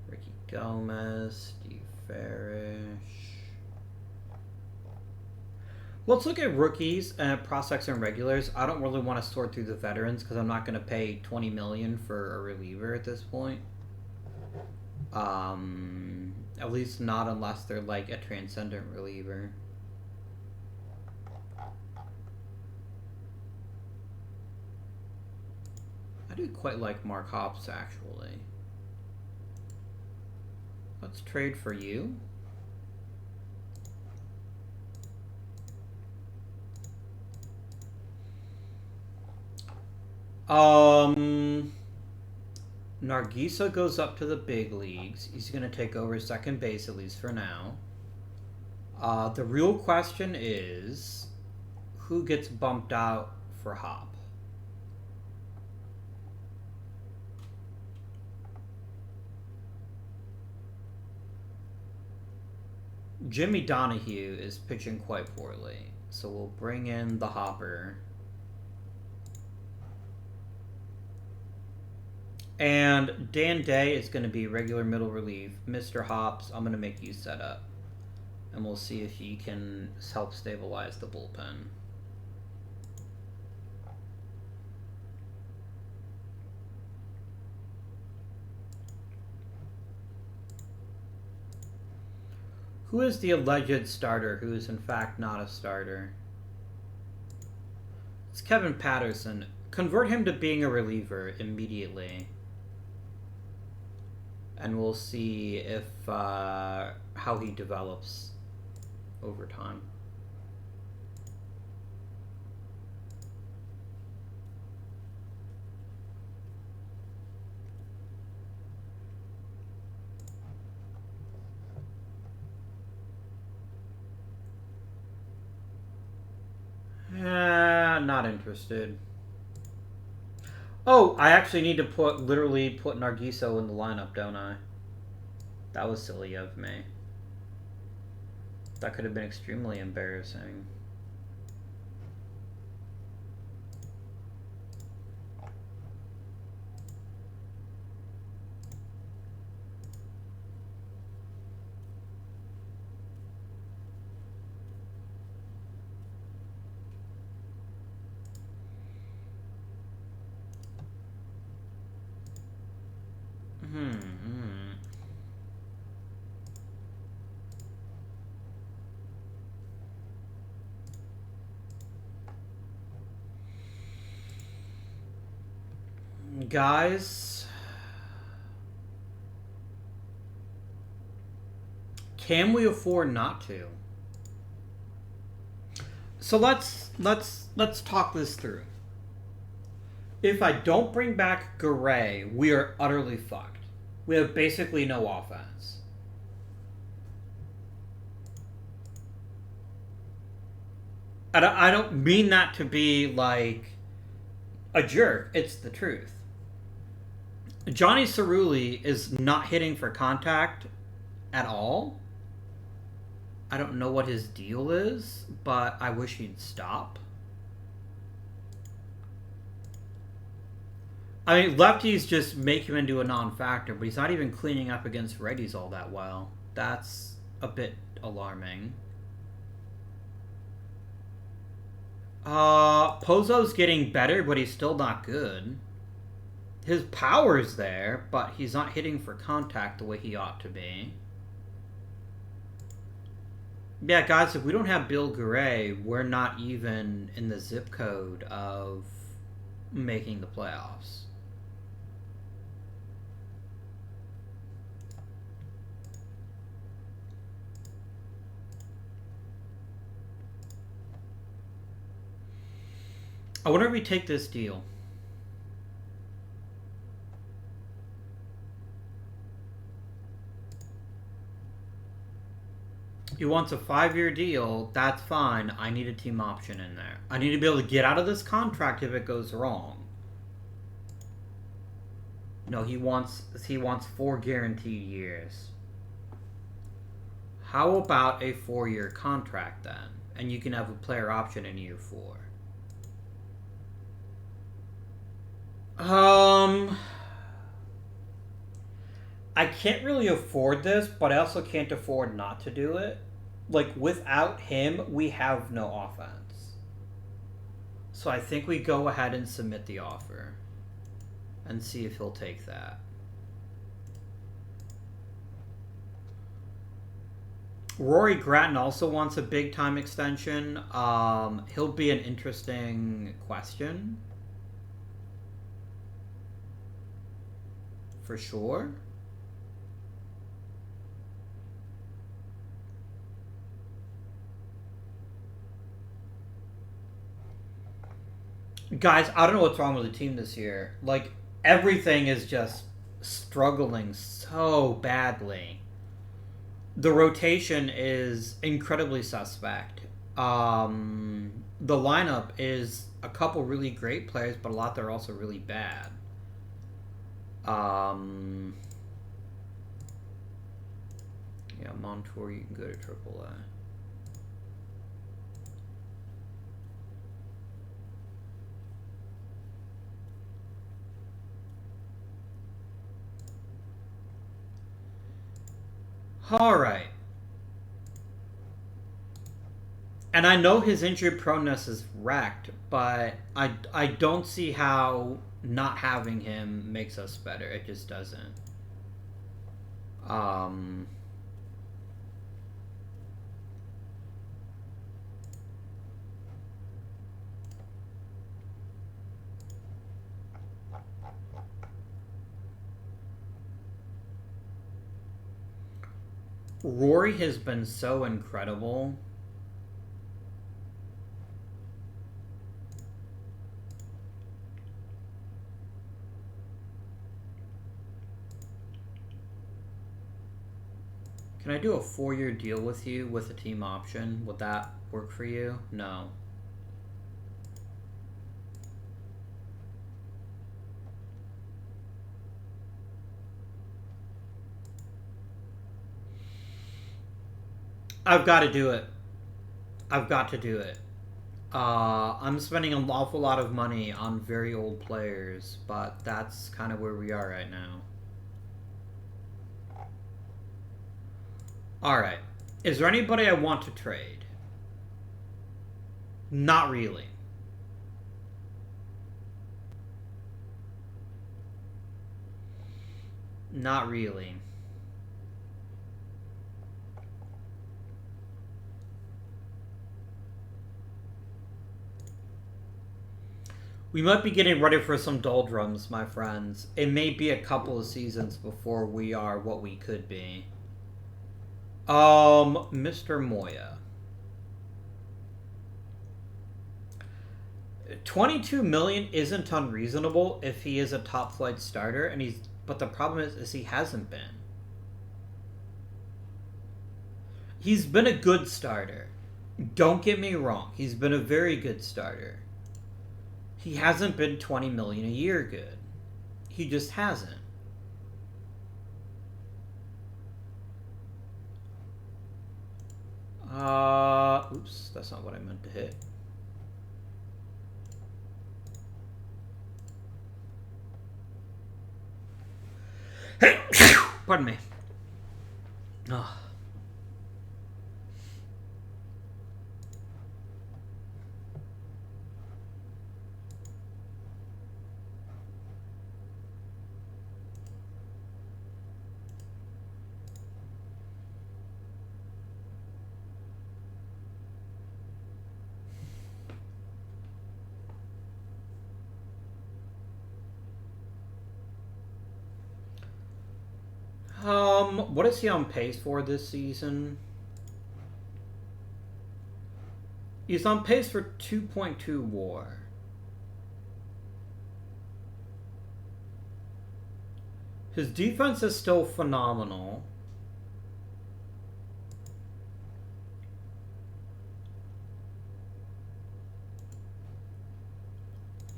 Ricky Gomez, Steve Farish. Let's look at rookies and prospects and regulars. I don't really want to sort through the veterans because I'm not going to pay $20 million for a reliever at this point. At least not unless they're like a transcendent reliever. I do quite like Mark Hoppus, actually. Let's trade for you. Nargisa goes up to the big leagues. He's going to take over second base, at least for now. The real question is, who gets bumped out for Hop? Jimmy Donahue is pitching quite poorly, so we'll bring in the Hopper. And Dan Day is going to be regular middle relief. Mr. Hops, I'm going to make you set up. And we'll see if he can help stabilize the bullpen. Who is the alleged starter who is in fact not a starter? It's Kevin Patterson. Convert him to being a reliever immediately. And we'll see if how he develops over time. Not interested. Oh, I actually need to literally put Nargiso in the lineup, don't I? That was silly of me. That could have been extremely embarrassing. Guys, can we afford not to? So let's talk this through. If I don't bring back Garay, we are utterly fucked. We have basically no offense. I don't mean that to be like a jerk. It's the truth. Johnny Cerulli is not hitting for contact at all. I don't know what his deal is, but I wish he'd stop. I mean, lefties just make him into a non-factor, but he's not even cleaning up against righties all that well. That's a bit alarming. Pozo's getting better, but he's still not good. His power's there, but he's not hitting for contact the way he ought to be. Yeah, guys, if we don't have Bill Garay, we're not even in the zip code of making the playoffs. I wonder if we take this deal. He wants a 5-year deal. That's fine. I need a team option in there. I need to be able to get out of this contract if it goes wrong. No, he wants 4 guaranteed years. How about a 4-year contract then? And you can have a player option in year 4. Um, I can't really afford this, but I also can't afford not to do it. Like, without him, we have no offense. So I think we go ahead and submit the offer and see if he'll take that. Rory Gratton also wants a big time extension. He'll be an interesting question. For sure. Guys, I don't know what's wrong with the team this year. Like, everything is just struggling so badly. The rotation is incredibly suspect. The lineup is a couple really great players, but a lot that are also really bad. Yeah, Montour, you can go to AAA. Alright. And I know his injury proneness is wrecked, but I don't see how not having him makes us better. It just doesn't. Rory has been so incredible. Can I do a 4-year deal with you with a team option? Would that work for you? No. I've got to do it. I've got to do it. I'm spending an awful lot of money on very old players, but that's kind of where we are right now. Alright. Is there anybody I want to trade? Not really. Not really. We might be getting ready for some doldrums, my friends. It may be a couple of seasons before we are what we could be. Mr. Moya. 22 million isn't unreasonable if he is a top flight starter, and but the problem is he hasn't been. He's been a good starter. Don't get me wrong. He's been a very good starter. He hasn't been 20 million a year good. He just hasn't. Oops, that's not what I meant to hit. Pardon me. Oh. What is he on pace for this season? He's on pace for 2.2 WAR. His defense is still phenomenal.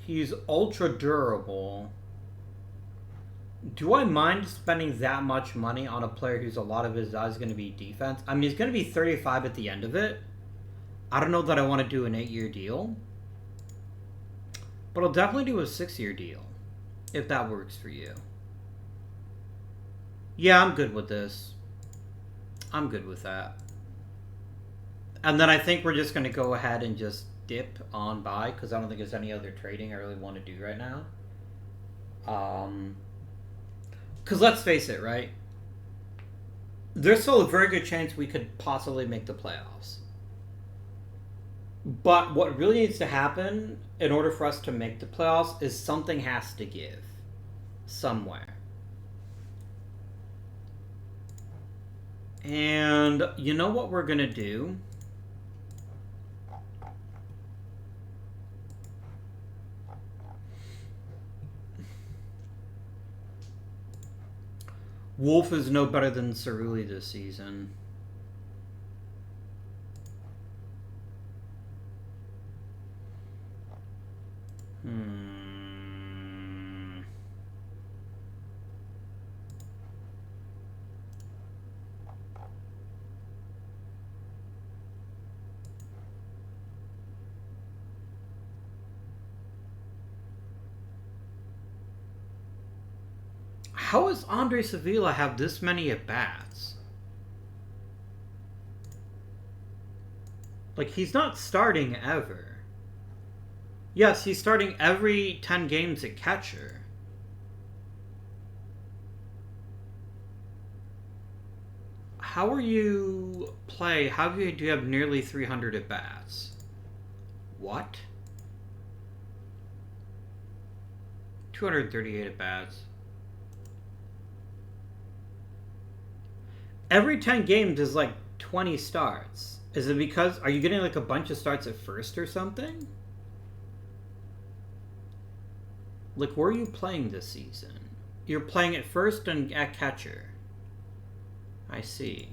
He's ultra durable. Do I mind spending that much money on a player who's a lot of his is going to be defense? I mean, he's going to be 35 at the end of it. I don't know that I want to do an 8-year deal. But I'll definitely do a 6-year deal. If that works for you. Yeah, I'm good with this. I'm good with that. And then I think we're just going to go ahead and just dip on by, because I don't think there's any other trading I really want to do right now. Because let's face it, right? There's still a very good chance we could possibly make the playoffs. But what really needs to happen in order for us to make the playoffs is something has to give somewhere. And you know what we're going to do? Wolf is no better than Cerulli this season. How does Andre Sevilla have this many at-bats? Like, he's not starting ever. Yes, he's starting every 10 games at catcher. How are you how do you have nearly 300 at-bats? What? 238 at-bats. Every 10 games is like 20 starts. Is it because... Are you getting like a bunch of starts at first or something? Like, where are you playing this season? You're playing at first and at catcher. I see.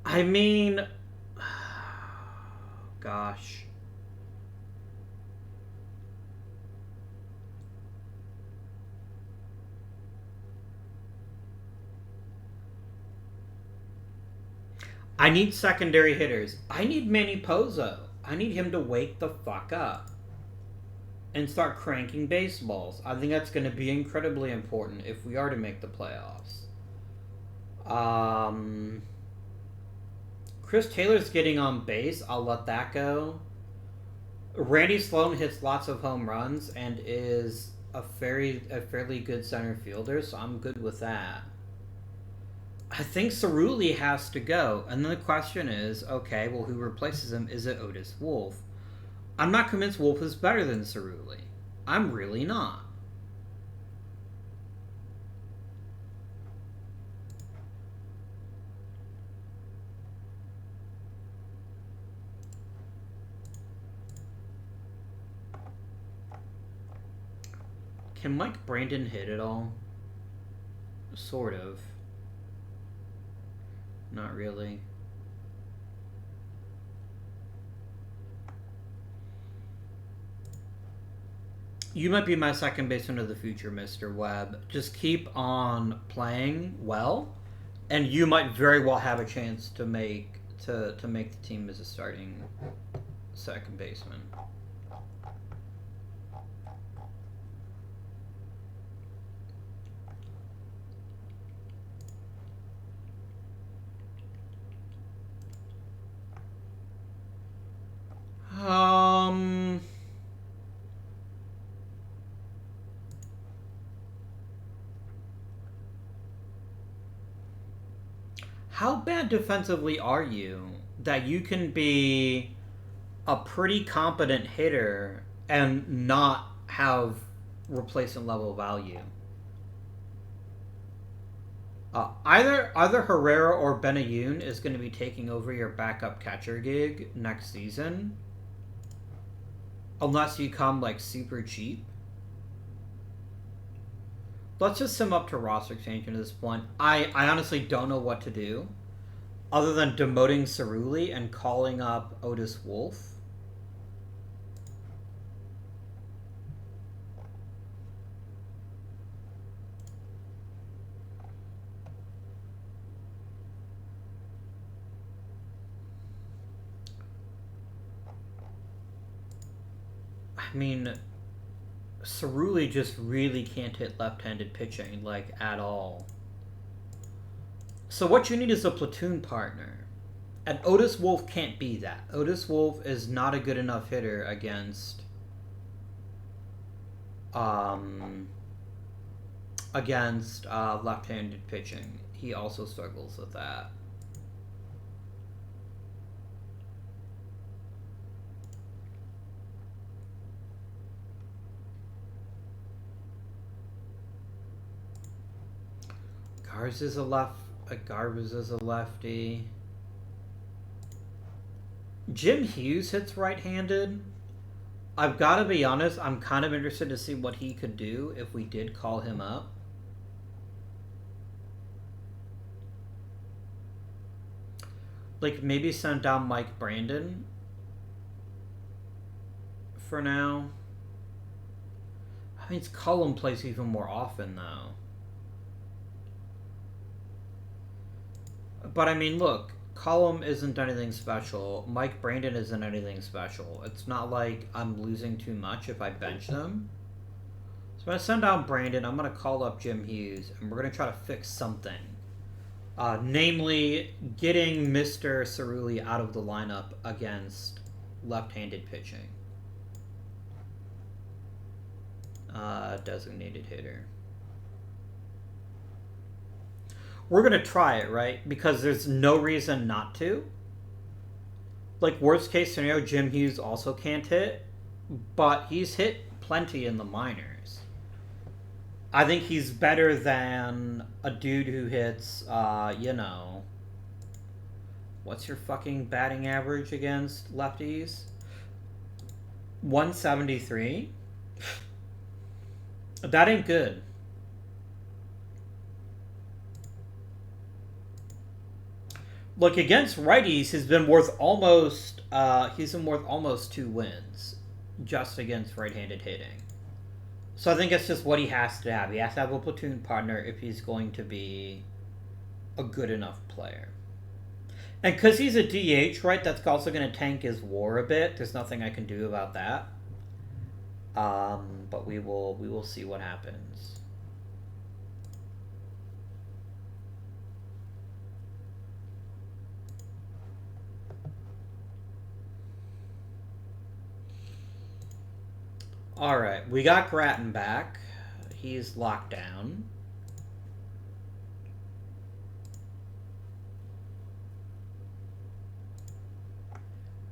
I mean... Gosh. I need secondary hitters. I need Manny Pozo. I need him to wake the fuck up and start cranking baseballs. I think that's going to be incredibly important if we are to make the playoffs. Chris Taylor's getting on base. I'll let that go. Randy Sloane hits lots of home runs and is a fairly good center fielder, so I'm good with that. I think Cerulli has to go. And then the question is, okay, well, who replaces him? Is it Otis Wolf? I'm not convinced Wolf is better than Cerulli. I'm really not. Can Mike Brandon hit at all? Sort of. Not really. You might be my second baseman of the future, Mr. Webb. Just keep on playing well, and you might very well have a chance to make the team as a starting second baseman. How bad defensively are you that you can be a pretty competent hitter and not have replacement level value? Either Herrera or Benayoun is going to be taking over your backup catcher gig next season. Unless you come, like, super cheap. Let's just sim up to roster expansion at this point. I honestly don't know what to do. Other than demoting Cerulli and calling up Otis Wolf. I mean, Cerulli just really can't hit left-handed pitching, like, at all. So what you need is a platoon partner. And Otis Wolf can't be that. Otis Wolf is not a good enough hitter against left-handed pitching. He also struggles with that. Garza's a lefty. Jim Hughes hits right-handed. I've got to be honest, I'm kind of interested to see what he could do if we did call him up. Like, maybe send down Mike Brandon for now. I mean, Cullum plays even more often, though. But, I mean, look, Cullum isn't anything special. Mike Brandon isn't anything special. It's not like I'm losing too much if I bench them. So I'm going to send down Brandon. I'm going to call up Jim Hughes, and we're going to try to fix something. Namely, getting Mr. Cerulli out of the lineup against left-handed pitching. Designated hitter. We're going to try it, right? Because there's no reason not to. Like, worst case scenario, Jim Hughes also can't hit. But he's hit plenty in the minors. I think he's better than a dude who hits, you know... What's your fucking batting average against lefties? 173? That ain't good. Look, against righties, he's been worth almost 2 wins just against right-handed hitting. So I think it's just what he has to have. He has to have a platoon partner if he's going to be a good enough player. And because he's a DH, right, that's also going to tank his WAR a bit. There's nothing I can do about that. But we will see what happens. Alright, we got Gratton back. He's locked down.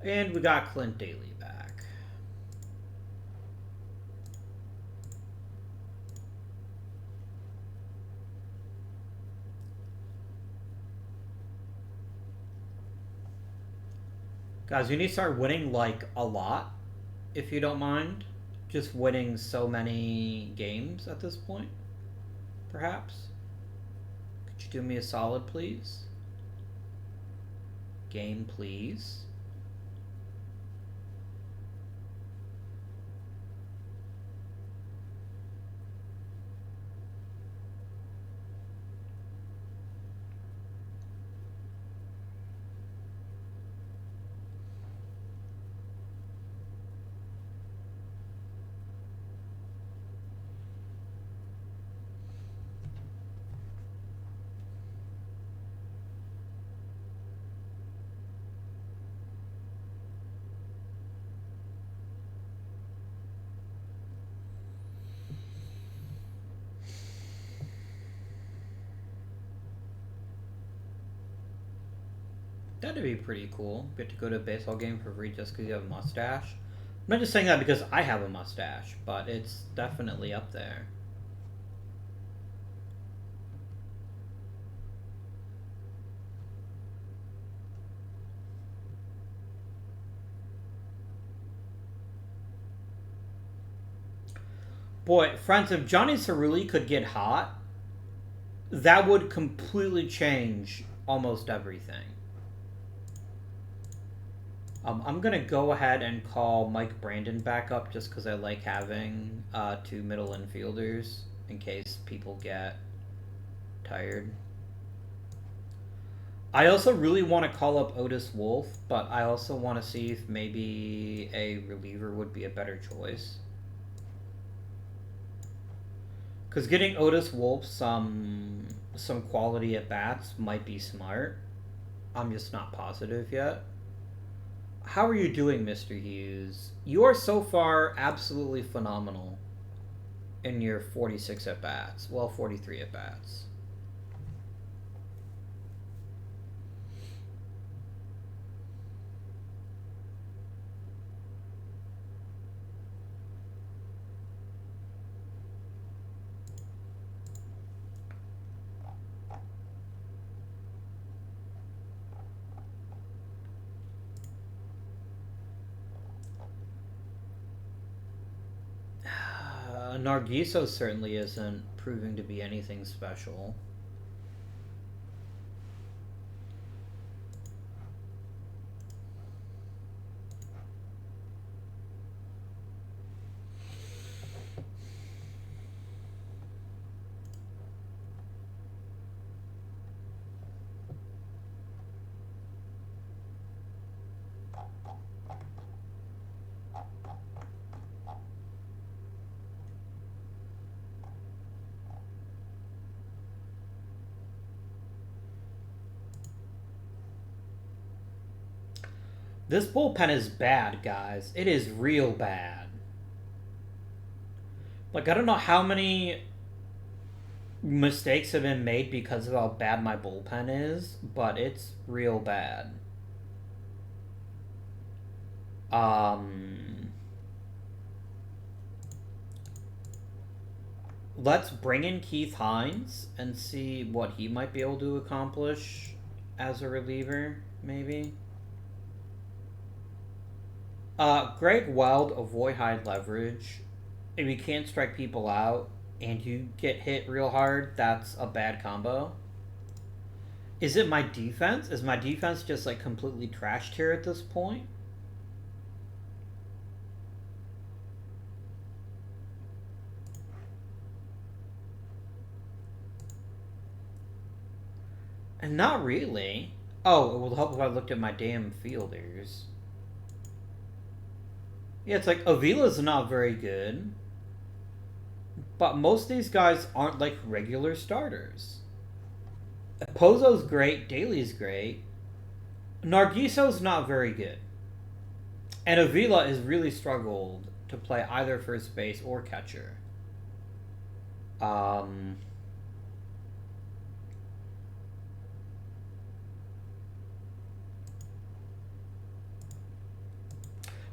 And we got Clint Daly back. Guys, we need to start winning, like, a lot, if you don't mind. Just winning so many games at this point, perhaps. Could you do me a solid, please? Game, please. That'd be pretty cool. Get to go to a baseball game for free just because you have a mustache. I'm not just saying that because I have a mustache, but it's definitely up there. Boy, friends, if Johnny Cerulli could get hot, that would completely change almost everything. I'm going to go ahead and call Mike Brandon back up just because I like having two middle infielders in case people get tired. I also really want to call up Otis Wolf, but I also want to see if maybe a reliever would be a better choice. Because getting Otis Wolf some quality at bats might be smart. I'm just not positive yet. How are you doing, Mr. Hughes? You are so far absolutely phenomenal in your 46 at bats. Well, 43 at bats. Nargiso certainly isn't proving to be anything special. This bullpen is bad, guys. It is real bad. Like, I don't know how many mistakes have been made because of how bad my bullpen is, but it's real bad. Let's bring in Keith Hines and see what he might be able to accomplish as a reliever, maybe. Greg Weld, avoid high leverage. If you can't strike people out and you get hit real hard, that's a bad combo. Is it my defense? Is my defense just like completely trashed here at this point? And not really. Oh, it will help if I looked at my damn fielders. Yeah, it's like Avila's not very good. But most of these guys aren't like regular starters. Pozo's great, Daly's great. Nargiso's not very good. And Avila has really struggled to play either first base or catcher.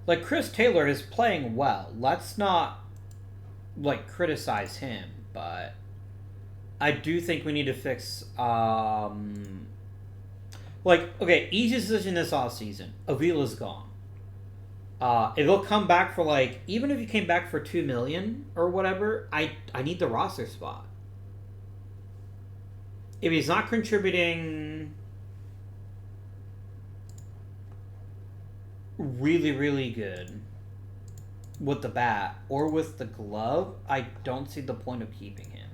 Like, Chris Taylor is playing well. Let's not, like, criticize him, but I do think we need to fix, like, okay, easiest decision this offseason. Avila's gone. If he'll come back for, like, even if he came back for $2 million or whatever, I need the roster spot. If he's not contributing really, really good with the bat or with the glove, I don't see the point of keeping him.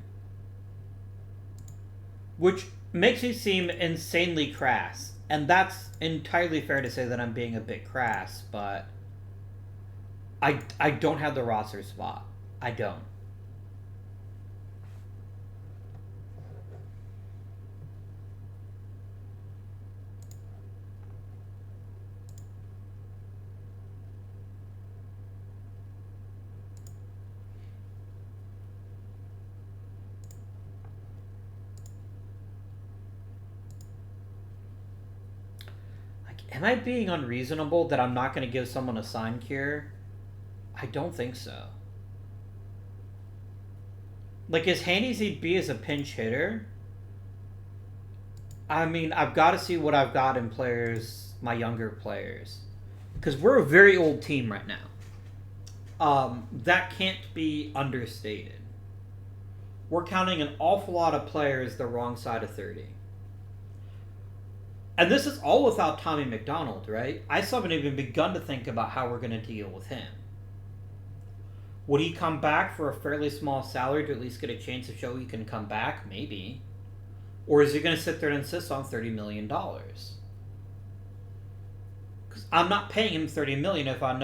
Which makes me seem insanely crass. And that's entirely fair to say that I'm being a bit crass, but I don't have the roster spot. I don't. Am I being unreasonable that I'm not going to give someone a sign cure? I don't think so. Like, as handy as he'd be as a pinch hitter, I mean, I've got to see what I've got in players, my younger players. Because we're a very old team right now. That can't be understated. We're counting an awful lot of players the wrong side of 30. And this is all without Tommy McDonald, right? I still haven't even begun to think about how we're going to deal with him. Would he come back for a fairly small salary to at least get a chance to show he can come back? Maybe. Or is he going to sit there and insist on $30 million? Because I'm not paying him $30 million if I'm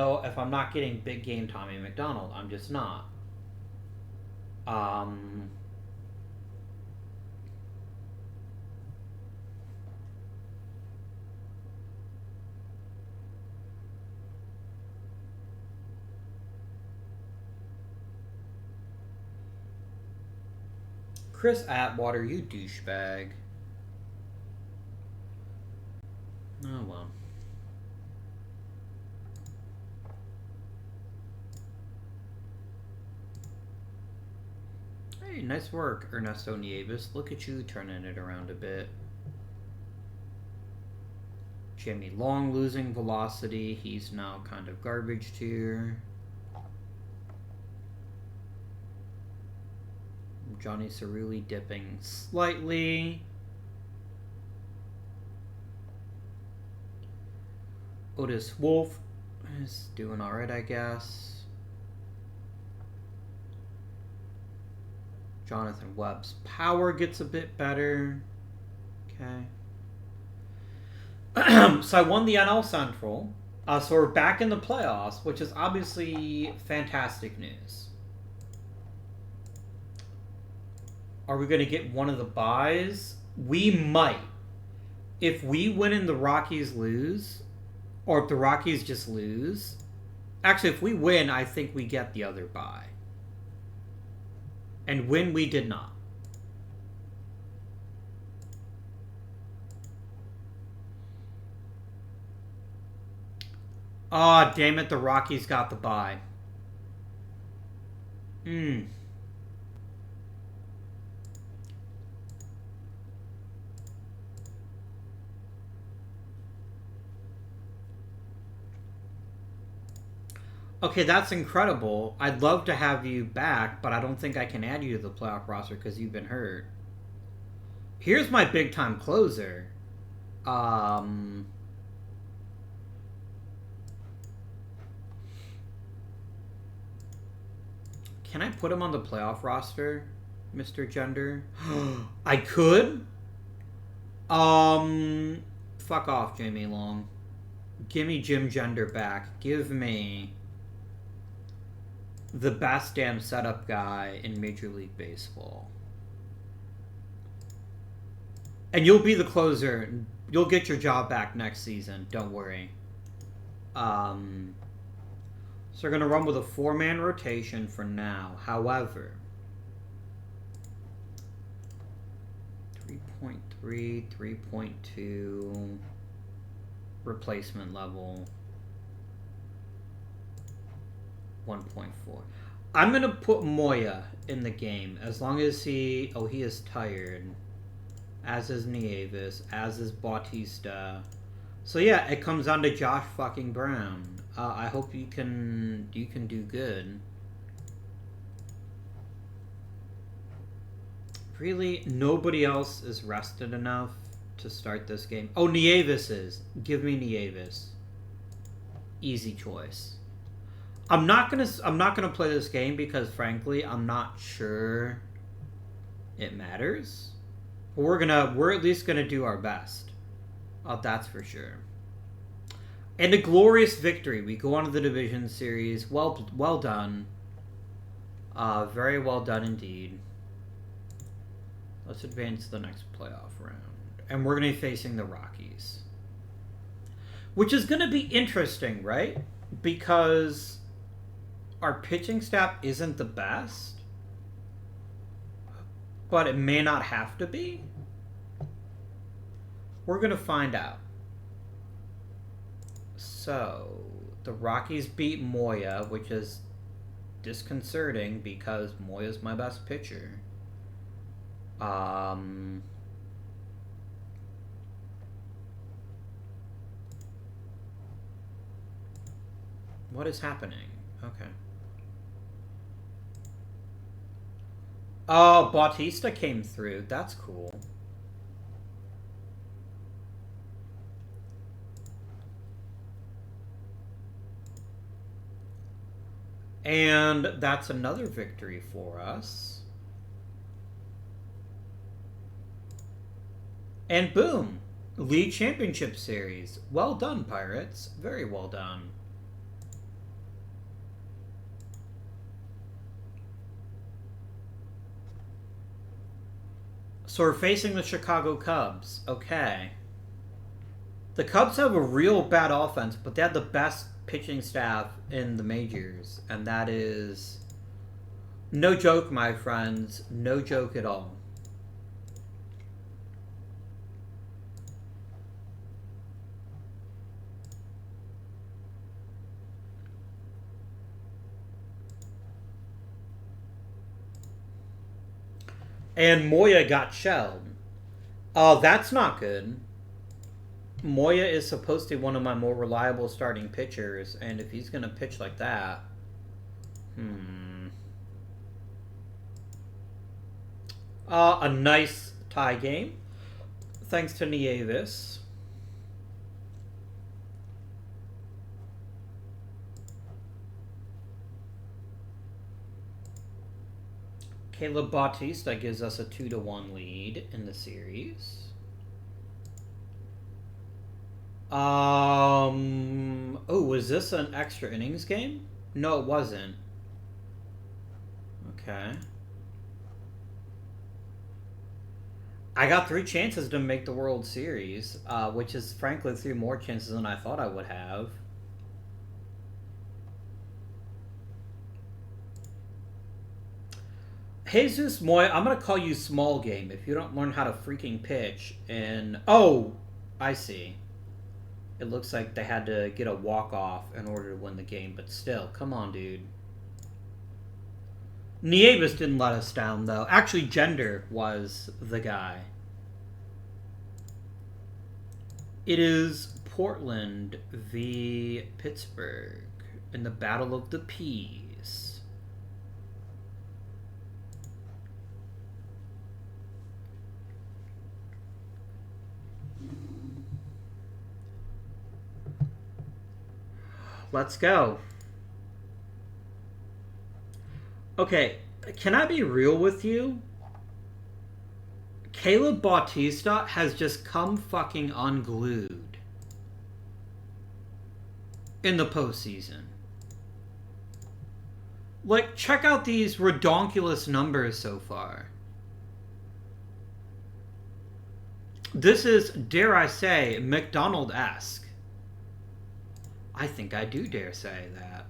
not getting big game Tommy McDonald. I'm just not. Chris Atwater, you douchebag. Oh well. Hey, nice work, Ernesto Nieves. Look at you turning it around a bit. Jimmy Long losing velocity. He's now kind of garbage tier. Johnny Cerulli dipping slightly. Otis Wolf is doing alright, I guess. Jonathan Webb's power gets a bit better. Okay. So I won the NL Central. So we're back in the playoffs, which is obviously fantastic news. Are we going to get one of the buys? We might. If we win and the Rockies lose, or if the Rockies just lose. Actually, if we win, I think we get the other buy. And win, we did not. Aw, damn it, the Rockies got the buy. Okay, that's incredible. I'd love to have you back, but I don't think I can add you to the playoff roster because you've been hurt. Here's my big-time closer. Can I put him on the playoff roster, Mr. Gender? I could? Fuck off, Jamie Long. Give me Jim Gender back. Give me the best damn setup guy in Major League Baseball. And you'll be the closer. You'll get your job back next season. Don't worry. So we're going to run with a 4-man rotation for now. However, 3.3, 3.2 replacement level. 1.4. I'm going to put Moya in the game as long as he is tired. As is Nieves. As is Bautista. So yeah, it comes down to Josh fucking Brown. I hope you can do good. Really, nobody else is rested enough to start this game. Oh, Nieves is. Give me Nieves. Easy choice. I'm not gonna play this game because frankly I'm not sure it matters. But we're at least gonna do our best. That's for sure. And a glorious victory. We go on to the division series. Well done. Very well done indeed. Let's advance to the next playoff round. And we're gonna be facing the Rockies. Which is gonna be interesting, right? Because our pitching staff isn't the best, but it may not have to be. We're going to find out. So, the Rockies beat Moya, which is disconcerting because Moya's my best pitcher. What is happening? Okay. Oh, Bautista came through. That's cool. And that's another victory for us. And boom! League Championship Series. Well done, Pirates. Very well done. So we're facing the Chicago Cubs. Okay. The Cubs have a real bad offense, but they have the best pitching staff in the majors. And that is no joke, my friends. No joke at all. And Moya got shelled. Oh, that's not good. Moya is supposed to be one of my more reliable starting pitchers, and if he's going to pitch like that... a nice tie game. Thanks to Nieves. Caleb Bautista gives us a 2-1 lead in the series. Oh, was this an extra innings game? No, it wasn't. Okay. I got 3 chances to make the World Series, which is frankly 3 more chances than I thought I would have. Jesus Moya, I'm going to call you small game if you don't learn how to freaking pitch. And, oh, I see. It looks like they had to get a walk-off in order to win the game, but still, come on, dude. Nieves didn't let us down, though. Actually, Gender was the guy. It is Portland v. Pittsburgh in the Battle of the Peas. Let's go. Okay, can I be real with you? Caleb Bautista has just come fucking unglued in the postseason. Like, check out these redonkulous numbers so far. This is, dare I say, McDonald-esque. I think I do dare say that.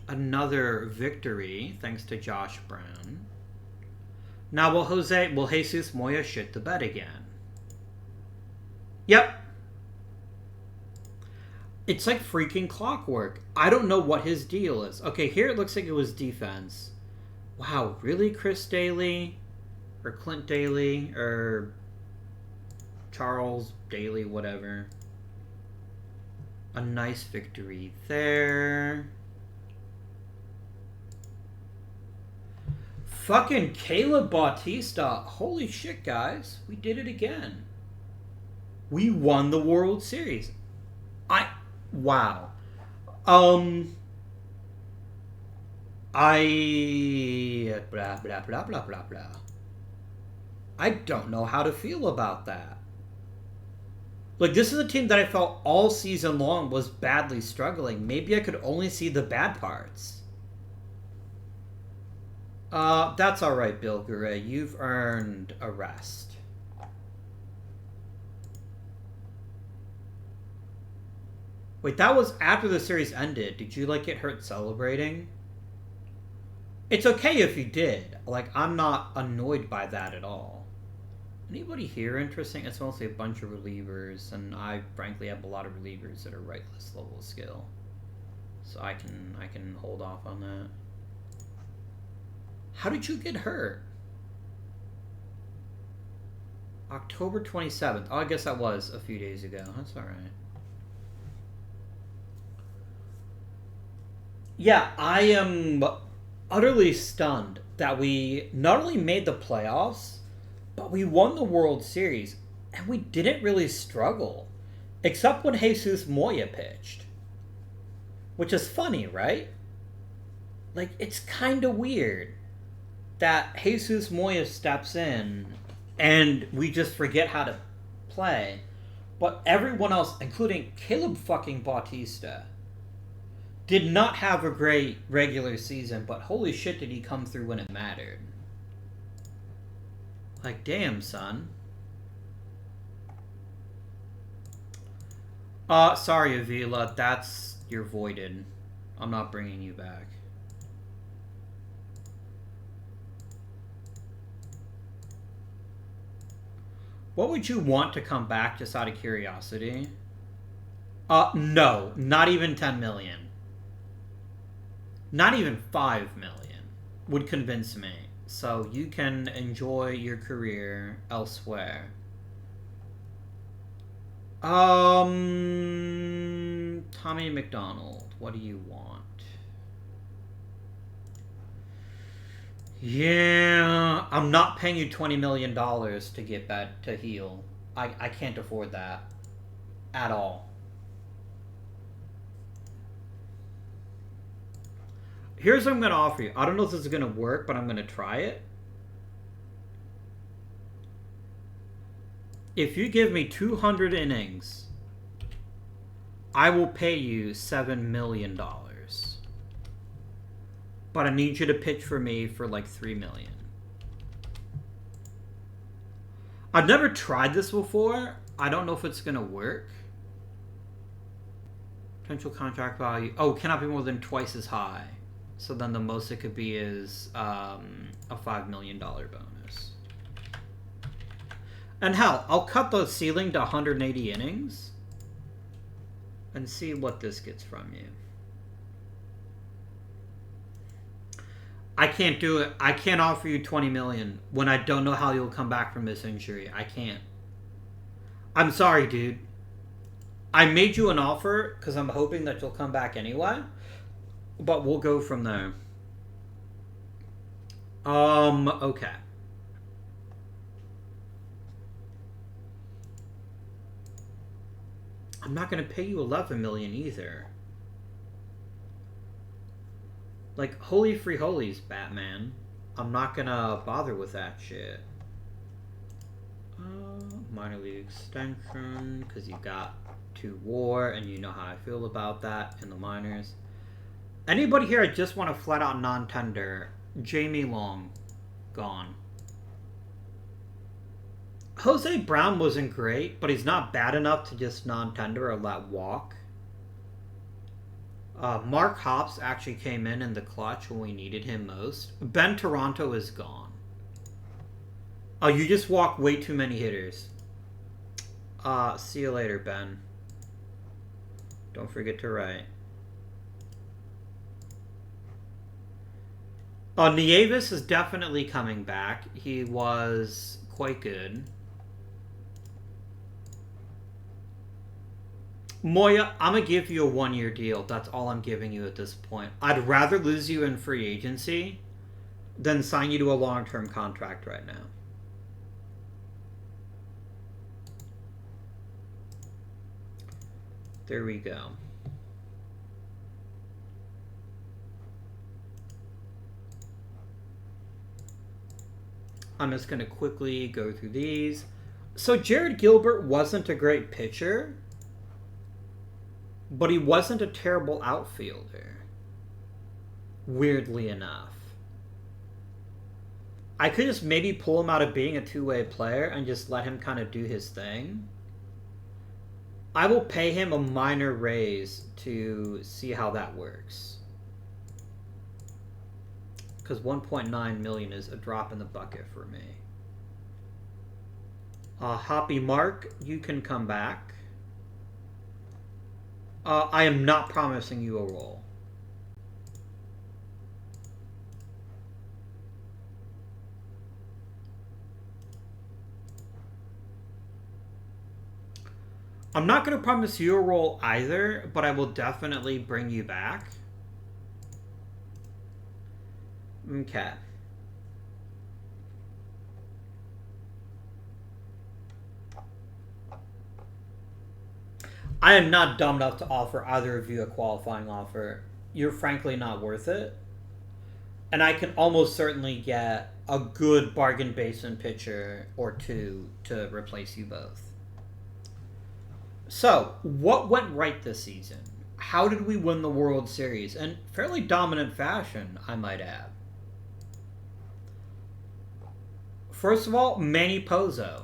Another victory, thanks to Josh Brown. Now, will Jesus Moya shit the bed again? Yep. It's like freaking clockwork. I don't know what his deal is. Okay, here it looks like it was defense. Wow, really, Chris Daly? Or Clint Daly? Or Charles Daly, whatever. A nice victory there. Fucking Caleb Bautista. Holy shit, guys. We did it again. We won the World Series. Wow. Blah, blah, blah, blah, blah, blah. I don't know how to feel about that. Like, this is a team that I felt all season long was badly struggling. Maybe I could only see the bad parts. That's alright, Bill Gouret. You've earned a rest. Wait, that was after the series ended. Did you, like, get hurt celebrating? It's okay if you did. Like, I'm not annoyed by that at all. Anybody here interesting? It's mostly a bunch of relievers, and I frankly have a lot of relievers that are right list level skill. So I can hold off on that. How did you get hurt? October 27th. Oh, I guess that was a few days ago. That's alright. Yeah, I am utterly stunned that we not only made the playoffs, but we won the World Series. And we didn't really struggle. Except when Jesus Moya pitched. Which is funny, right? Like, it's kind of weird that Jesus Moya steps in and we just forget how to play. But everyone else, including Caleb fucking Bautista, did not have a great regular season, but holy shit did he come through when it mattered. Like, damn, son. Sorry, Avila, you're voided. I'm not bringing you back. What would you want to come back, just out of curiosity? No. Not even 10 million. Not even 5 million would convince me. So you can enjoy your career elsewhere. Tommy McDonald, what do you want? Yeah, I'm not paying you $20 million to get that to heal. I can't afford that at all. Here's what I'm going to offer you. I don't know if this is going to work, but I'm going to try it. If you give me 200 innings, I will pay you $7 million. But I need you to pitch for me for like $3 million. I've never tried this before. I don't know if it's going to work. Potential contract value. Oh, cannot be more than twice as high. So then the most it could be is a $5 million bonus. And hell, I'll cut the ceiling to 180 innings and see what this gets from you. I can't do it. I can't offer you 20 million when I don't know how you'll come back from this injury. I can't. I'm sorry, dude. I made you an offer because I'm hoping that you'll come back anyway. But we'll go from there. Okay. I'm not going to pay you 11 million either. Like, holy free holies, Batman. I'm not going to bother with that shit. Minor league extension, because you got 2 WAR, and you know how I feel about that in the minors. Anybody here I just want to flat out non-tender? Jamie Long. Gone. Jose Brown wasn't great, but he's not bad enough to just non-tender or let walk. Mark Hoppus actually came in the clutch when we needed him most. Ben Toronto is gone. Oh, you just walk way too many hitters. See you later, Ben. Don't forget to write. Nieves is definitely coming back. He was quite good. Moya, I'm going to give you a 1-year deal. That's all I'm giving you at this point. I'd rather lose you in free agency than sign you to a long-term contract right now. There we go. I'm just going to quickly go through these. So Jared Gilbert wasn't a great pitcher, but he wasn't a terrible outfielder. Weirdly enough. I could just maybe pull him out of being a two-way player and just let him kind of do his thing. I will pay him a minor raise to see how that works. Because 1.9 million is a drop in the bucket for me. Hoppy Mark, you can come back. I am not promising you a role. I'm not going to promise you a role either, but I will definitely bring you back. Okay. I am not dumb enough to offer either of you a qualifying offer. You're frankly not worth it. And I can almost certainly get a good bargain basement pitcher or two to replace you both. So, what went right this season? How did we win the World Series? In fairly dominant fashion, I might add. First of all, Manny Pozo.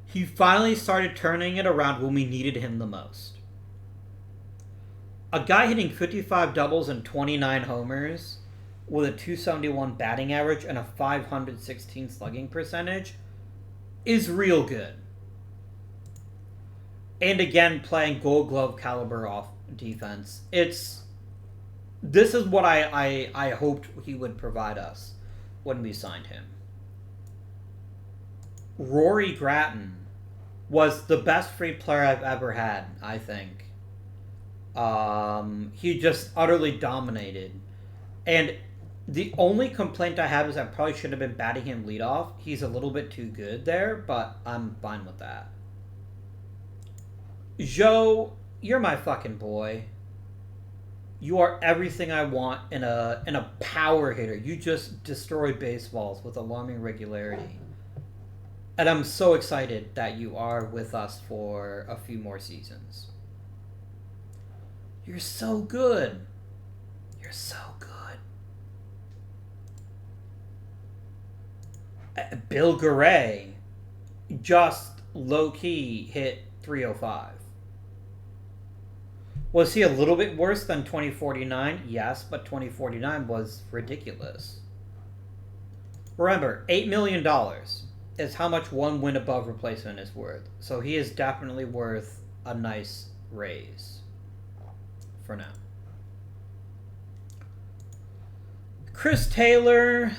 He finally started turning it around when we needed him the most. A guy hitting 55 doubles and 29 homers with a 271 batting average and a 516 slugging percentage is real good. And again, playing Gold Glove caliber off defense. This is what I hoped he would provide us when we signed him. Rory Gratton was the best free player I've ever had, I think. He just utterly dominated. And the only complaint I have is I probably should have been batting him leadoff. He's a little bit too good there, but I'm fine with that. Joe, you're my fucking boy. You are everything I want in a power hitter. You just destroy baseballs with alarming regularity. And I'm so excited that you are with us for a few more seasons. You're so good. You're so good. Bill Garay just low-key hit 305. Was he a little bit worse than 2049? Yes, but 2049 was ridiculous. Remember, $8 million is how much one win above replacement is worth. So he is definitely worth a nice raise for now. Chris Taylor.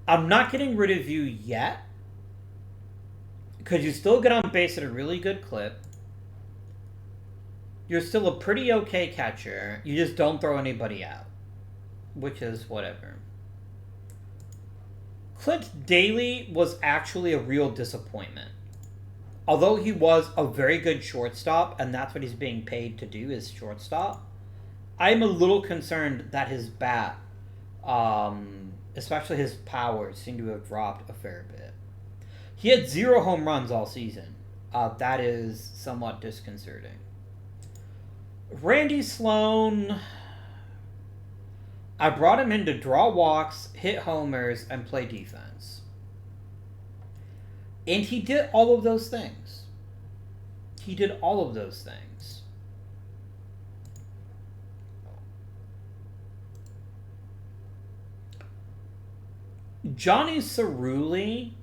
I'm not getting rid of you yet because you still get on base at a really good clip. You're still a pretty okay catcher. You just don't throw anybody out, which is whatever. Clint Daly was actually a real disappointment. Although he was a very good shortstop, and that's what he's being paid to do is shortstop, I'm a little concerned that his bat, especially his power, seem to have dropped a fair bit. He had 0 home runs all season. That is somewhat disconcerting. Randy Sloane, I brought him in to draw walks, hit homers, and play defense. And he did all of those things. He did all of those things. Johnny Cerulli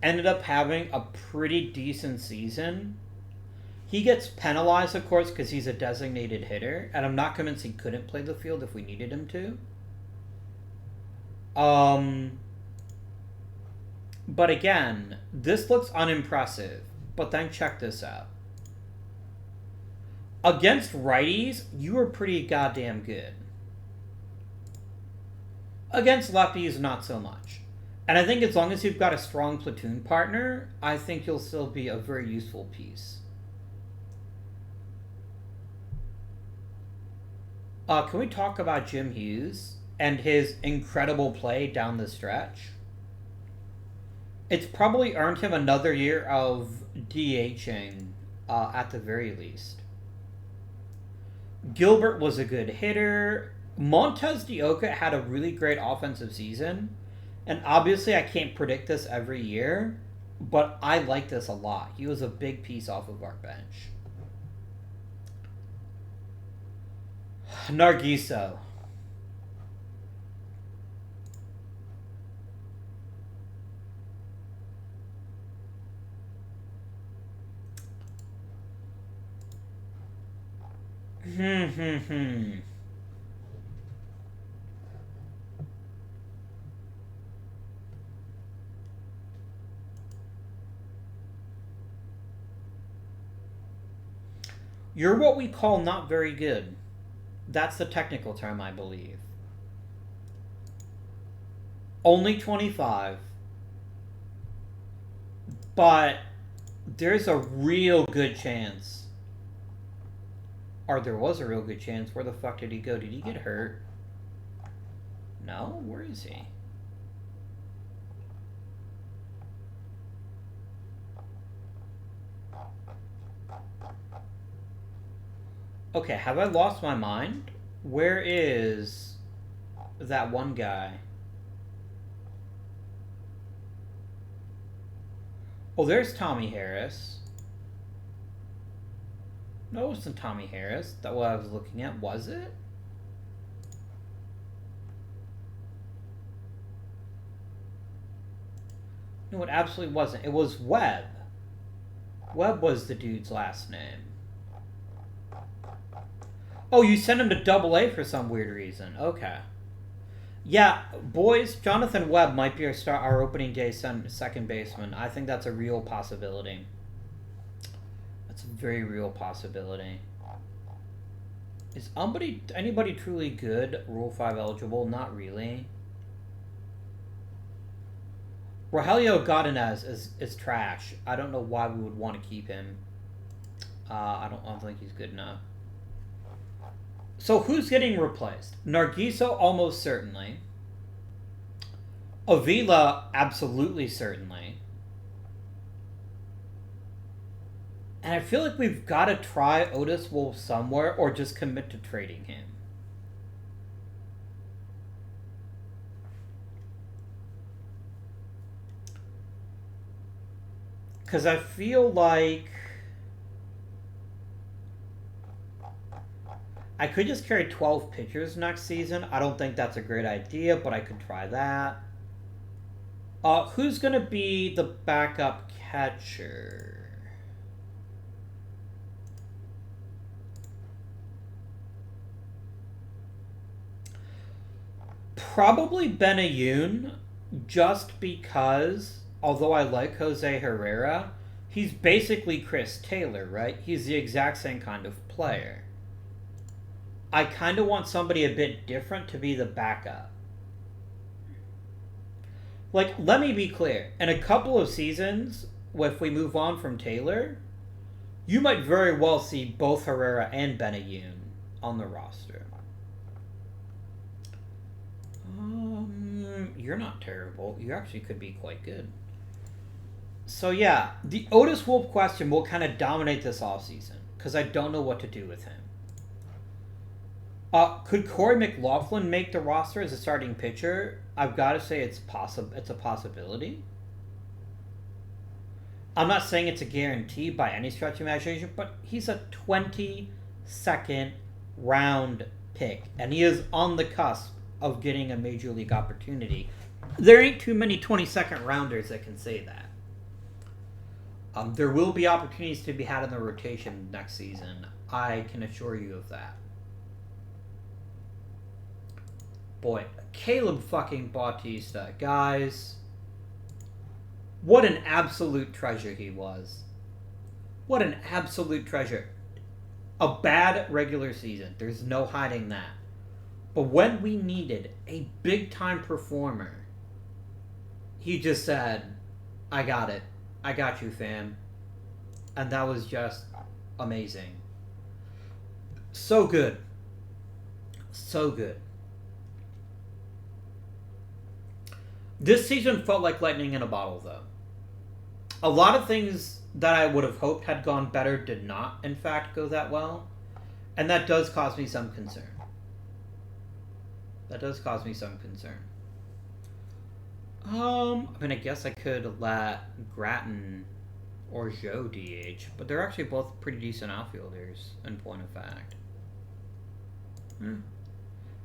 ended up having a pretty decent season. He gets penalized, of course, because he's a designated hitter, and I'm not convinced he couldn't play the field if we needed him to. But again, this looks unimpressive. But then check this out. Against righties, you were pretty goddamn good. Against lefties, not so much. And I think as long as you've got a strong platoon partner, I think you'll still be a very useful piece. Can we talk about Jim Hughes and his incredible play down the stretch? It's probably earned him another year of DHing at the very least. Gilbert was a good hitter. Montez de Oca had a really great offensive season. And obviously I can't predict this every year, but I like this a lot. He was a big piece off of our bench. Nargiso. You're what we call not very good. That's the technical term, I believe. Only 25. But there's a real good chance. Or there was a real good chance. Where the fuck did he go? Did he get hurt? No? Where is he? Okay, have I lost my mind? Where is that one guy? Oh, there's Tommy Harris. No, it wasn't Tommy Harris. That's what I was looking at. Was it? No, it absolutely wasn't. It was Webb. Webb was the dude's last name. Oh, you sent him to Double A for some weird reason. Okay. Yeah, boys, Jonathan Webb might be our opening day second baseman. I think that's a real possibility. That's a very real possibility. Is anybody truly good? Rule 5 eligible? Not really. Rogelio Godinez is trash. I don't know why we would want to keep him. I don't think he's good enough. So who's getting replaced? Nargiso, almost certainly. Avila, absolutely certainly. And I feel like we've got to try Otis Wolf somewhere or just commit to trading him. Because I feel like I could just carry 12 pitchers next season. I don't think that's a great idea, but I could try that. Who's going to be the backup catcher? Probably Benayoun, just because, although I like Jose Herrera, he's basically Chris Taylor, right? He's the exact same kind of player. I kind of want somebody a bit different to be the backup. Like, let me be clear. In a couple of seasons, if we move on from Taylor, you might very well see both Herrera and Benayoun on the roster. You're not terrible. You actually could be quite good. So yeah, the Otis Wolf question will kind of dominate this offseason because I don't know what to do with him. Could Corey Mclaughlin make the roster as a starting pitcher? I've got to say it's a possibility. I'm not saying it's a guarantee by any stretch of imagination, but he's a 22nd round pick, and he is on the cusp of getting a major league opportunity. There ain't too many 22nd rounders that can say that. There will be opportunities to be had in the rotation next season. I can assure you of that. Boy, Caleb fucking Bautista. Guys, what an absolute treasure he was. What an absolute treasure. A bad regular season. There's no hiding that. But when we needed a big-time performer, he just said, I got it. I got you, fam. And that was just amazing. So good. So good. This season felt like lightning in a bottle, though. A lot of things that I would have hoped had gone better did not, in fact, go that well. And that does cause me some concern. I mean, I guess I could let Gratton or Joe DH, but they're actually both pretty decent outfielders, in point of fact.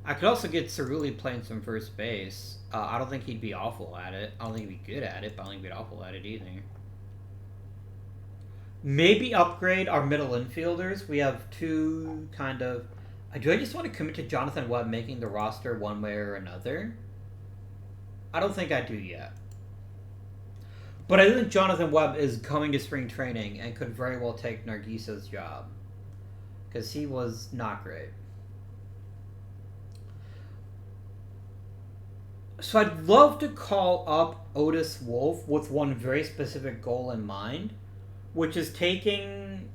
I could also get Cerulli playing some first base. I don't think he'd be awful at it. I don't think he'd be good at it, but I don't think he'd be awful at it either. Maybe upgrade our middle infielders. We have two kind of. Do I just want to commit to Jonathan Webb making the roster one way or another? I don't think I do yet. But I think Jonathan Webb is coming to spring training and could very well take Nargisa's job. Because he was not great. So I'd love to call up Otis Wolf with one very specific goal in mind, which is taking...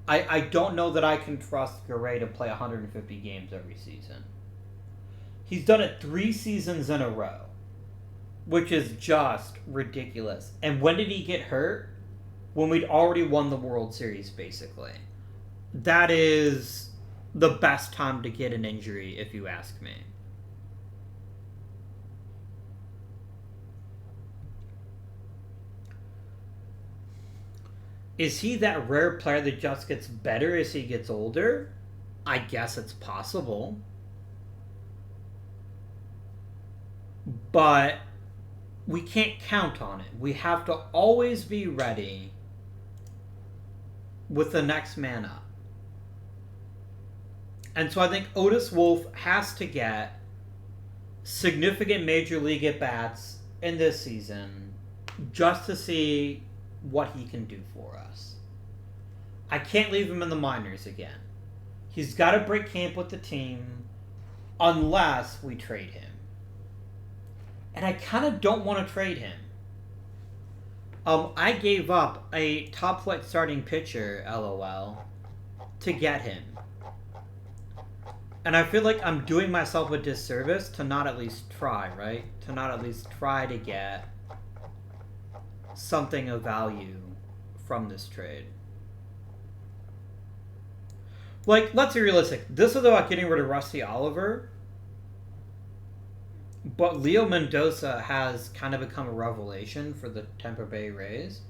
I don't know that I can trust Garay to play 150 games every season. He's done it 3 seasons in a row, which is just ridiculous. And when did he get hurt? When we'd already won the World Series, basically. That is the best time to get an injury, if you ask me. Is he that rare player that just gets better as he gets older? I guess it's possible. But we can't count on it. We have to always be ready with the next man up. And so I think Otis Wolf has to get significant major league at-bats in this season just to see what he can do for us. I can't leave him in the minors again. He's got to break camp with the team unless we trade him. And I kind of don't want to trade him. I gave up a top flight starting pitcher, LOL, to get him. And I feel like I'm doing myself a disservice to not at least try, right? To not at least try to get something of value from this trade. Like, let's be realistic. This is about getting rid of Rusty Oliver. But Leo Mendoza has kind of become a revelation for the Tampa Bay Rays.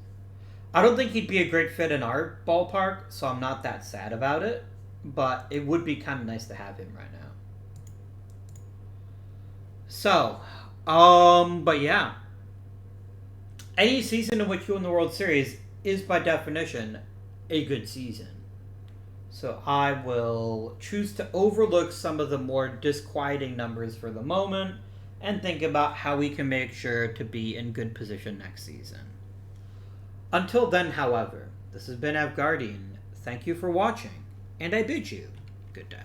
I don't think he'd be a great fit in our ballpark, so I'm not that sad about it. But it would be kind of nice to have him right now. So, but yeah. Any season in which you win the World Series is by definition a good season. So I will choose to overlook some of the more disquieting numbers for the moment and think about how we can make sure to be in good position next season. Until then, however, this has been Avgardian. Thank you for watching, and I bid you good day.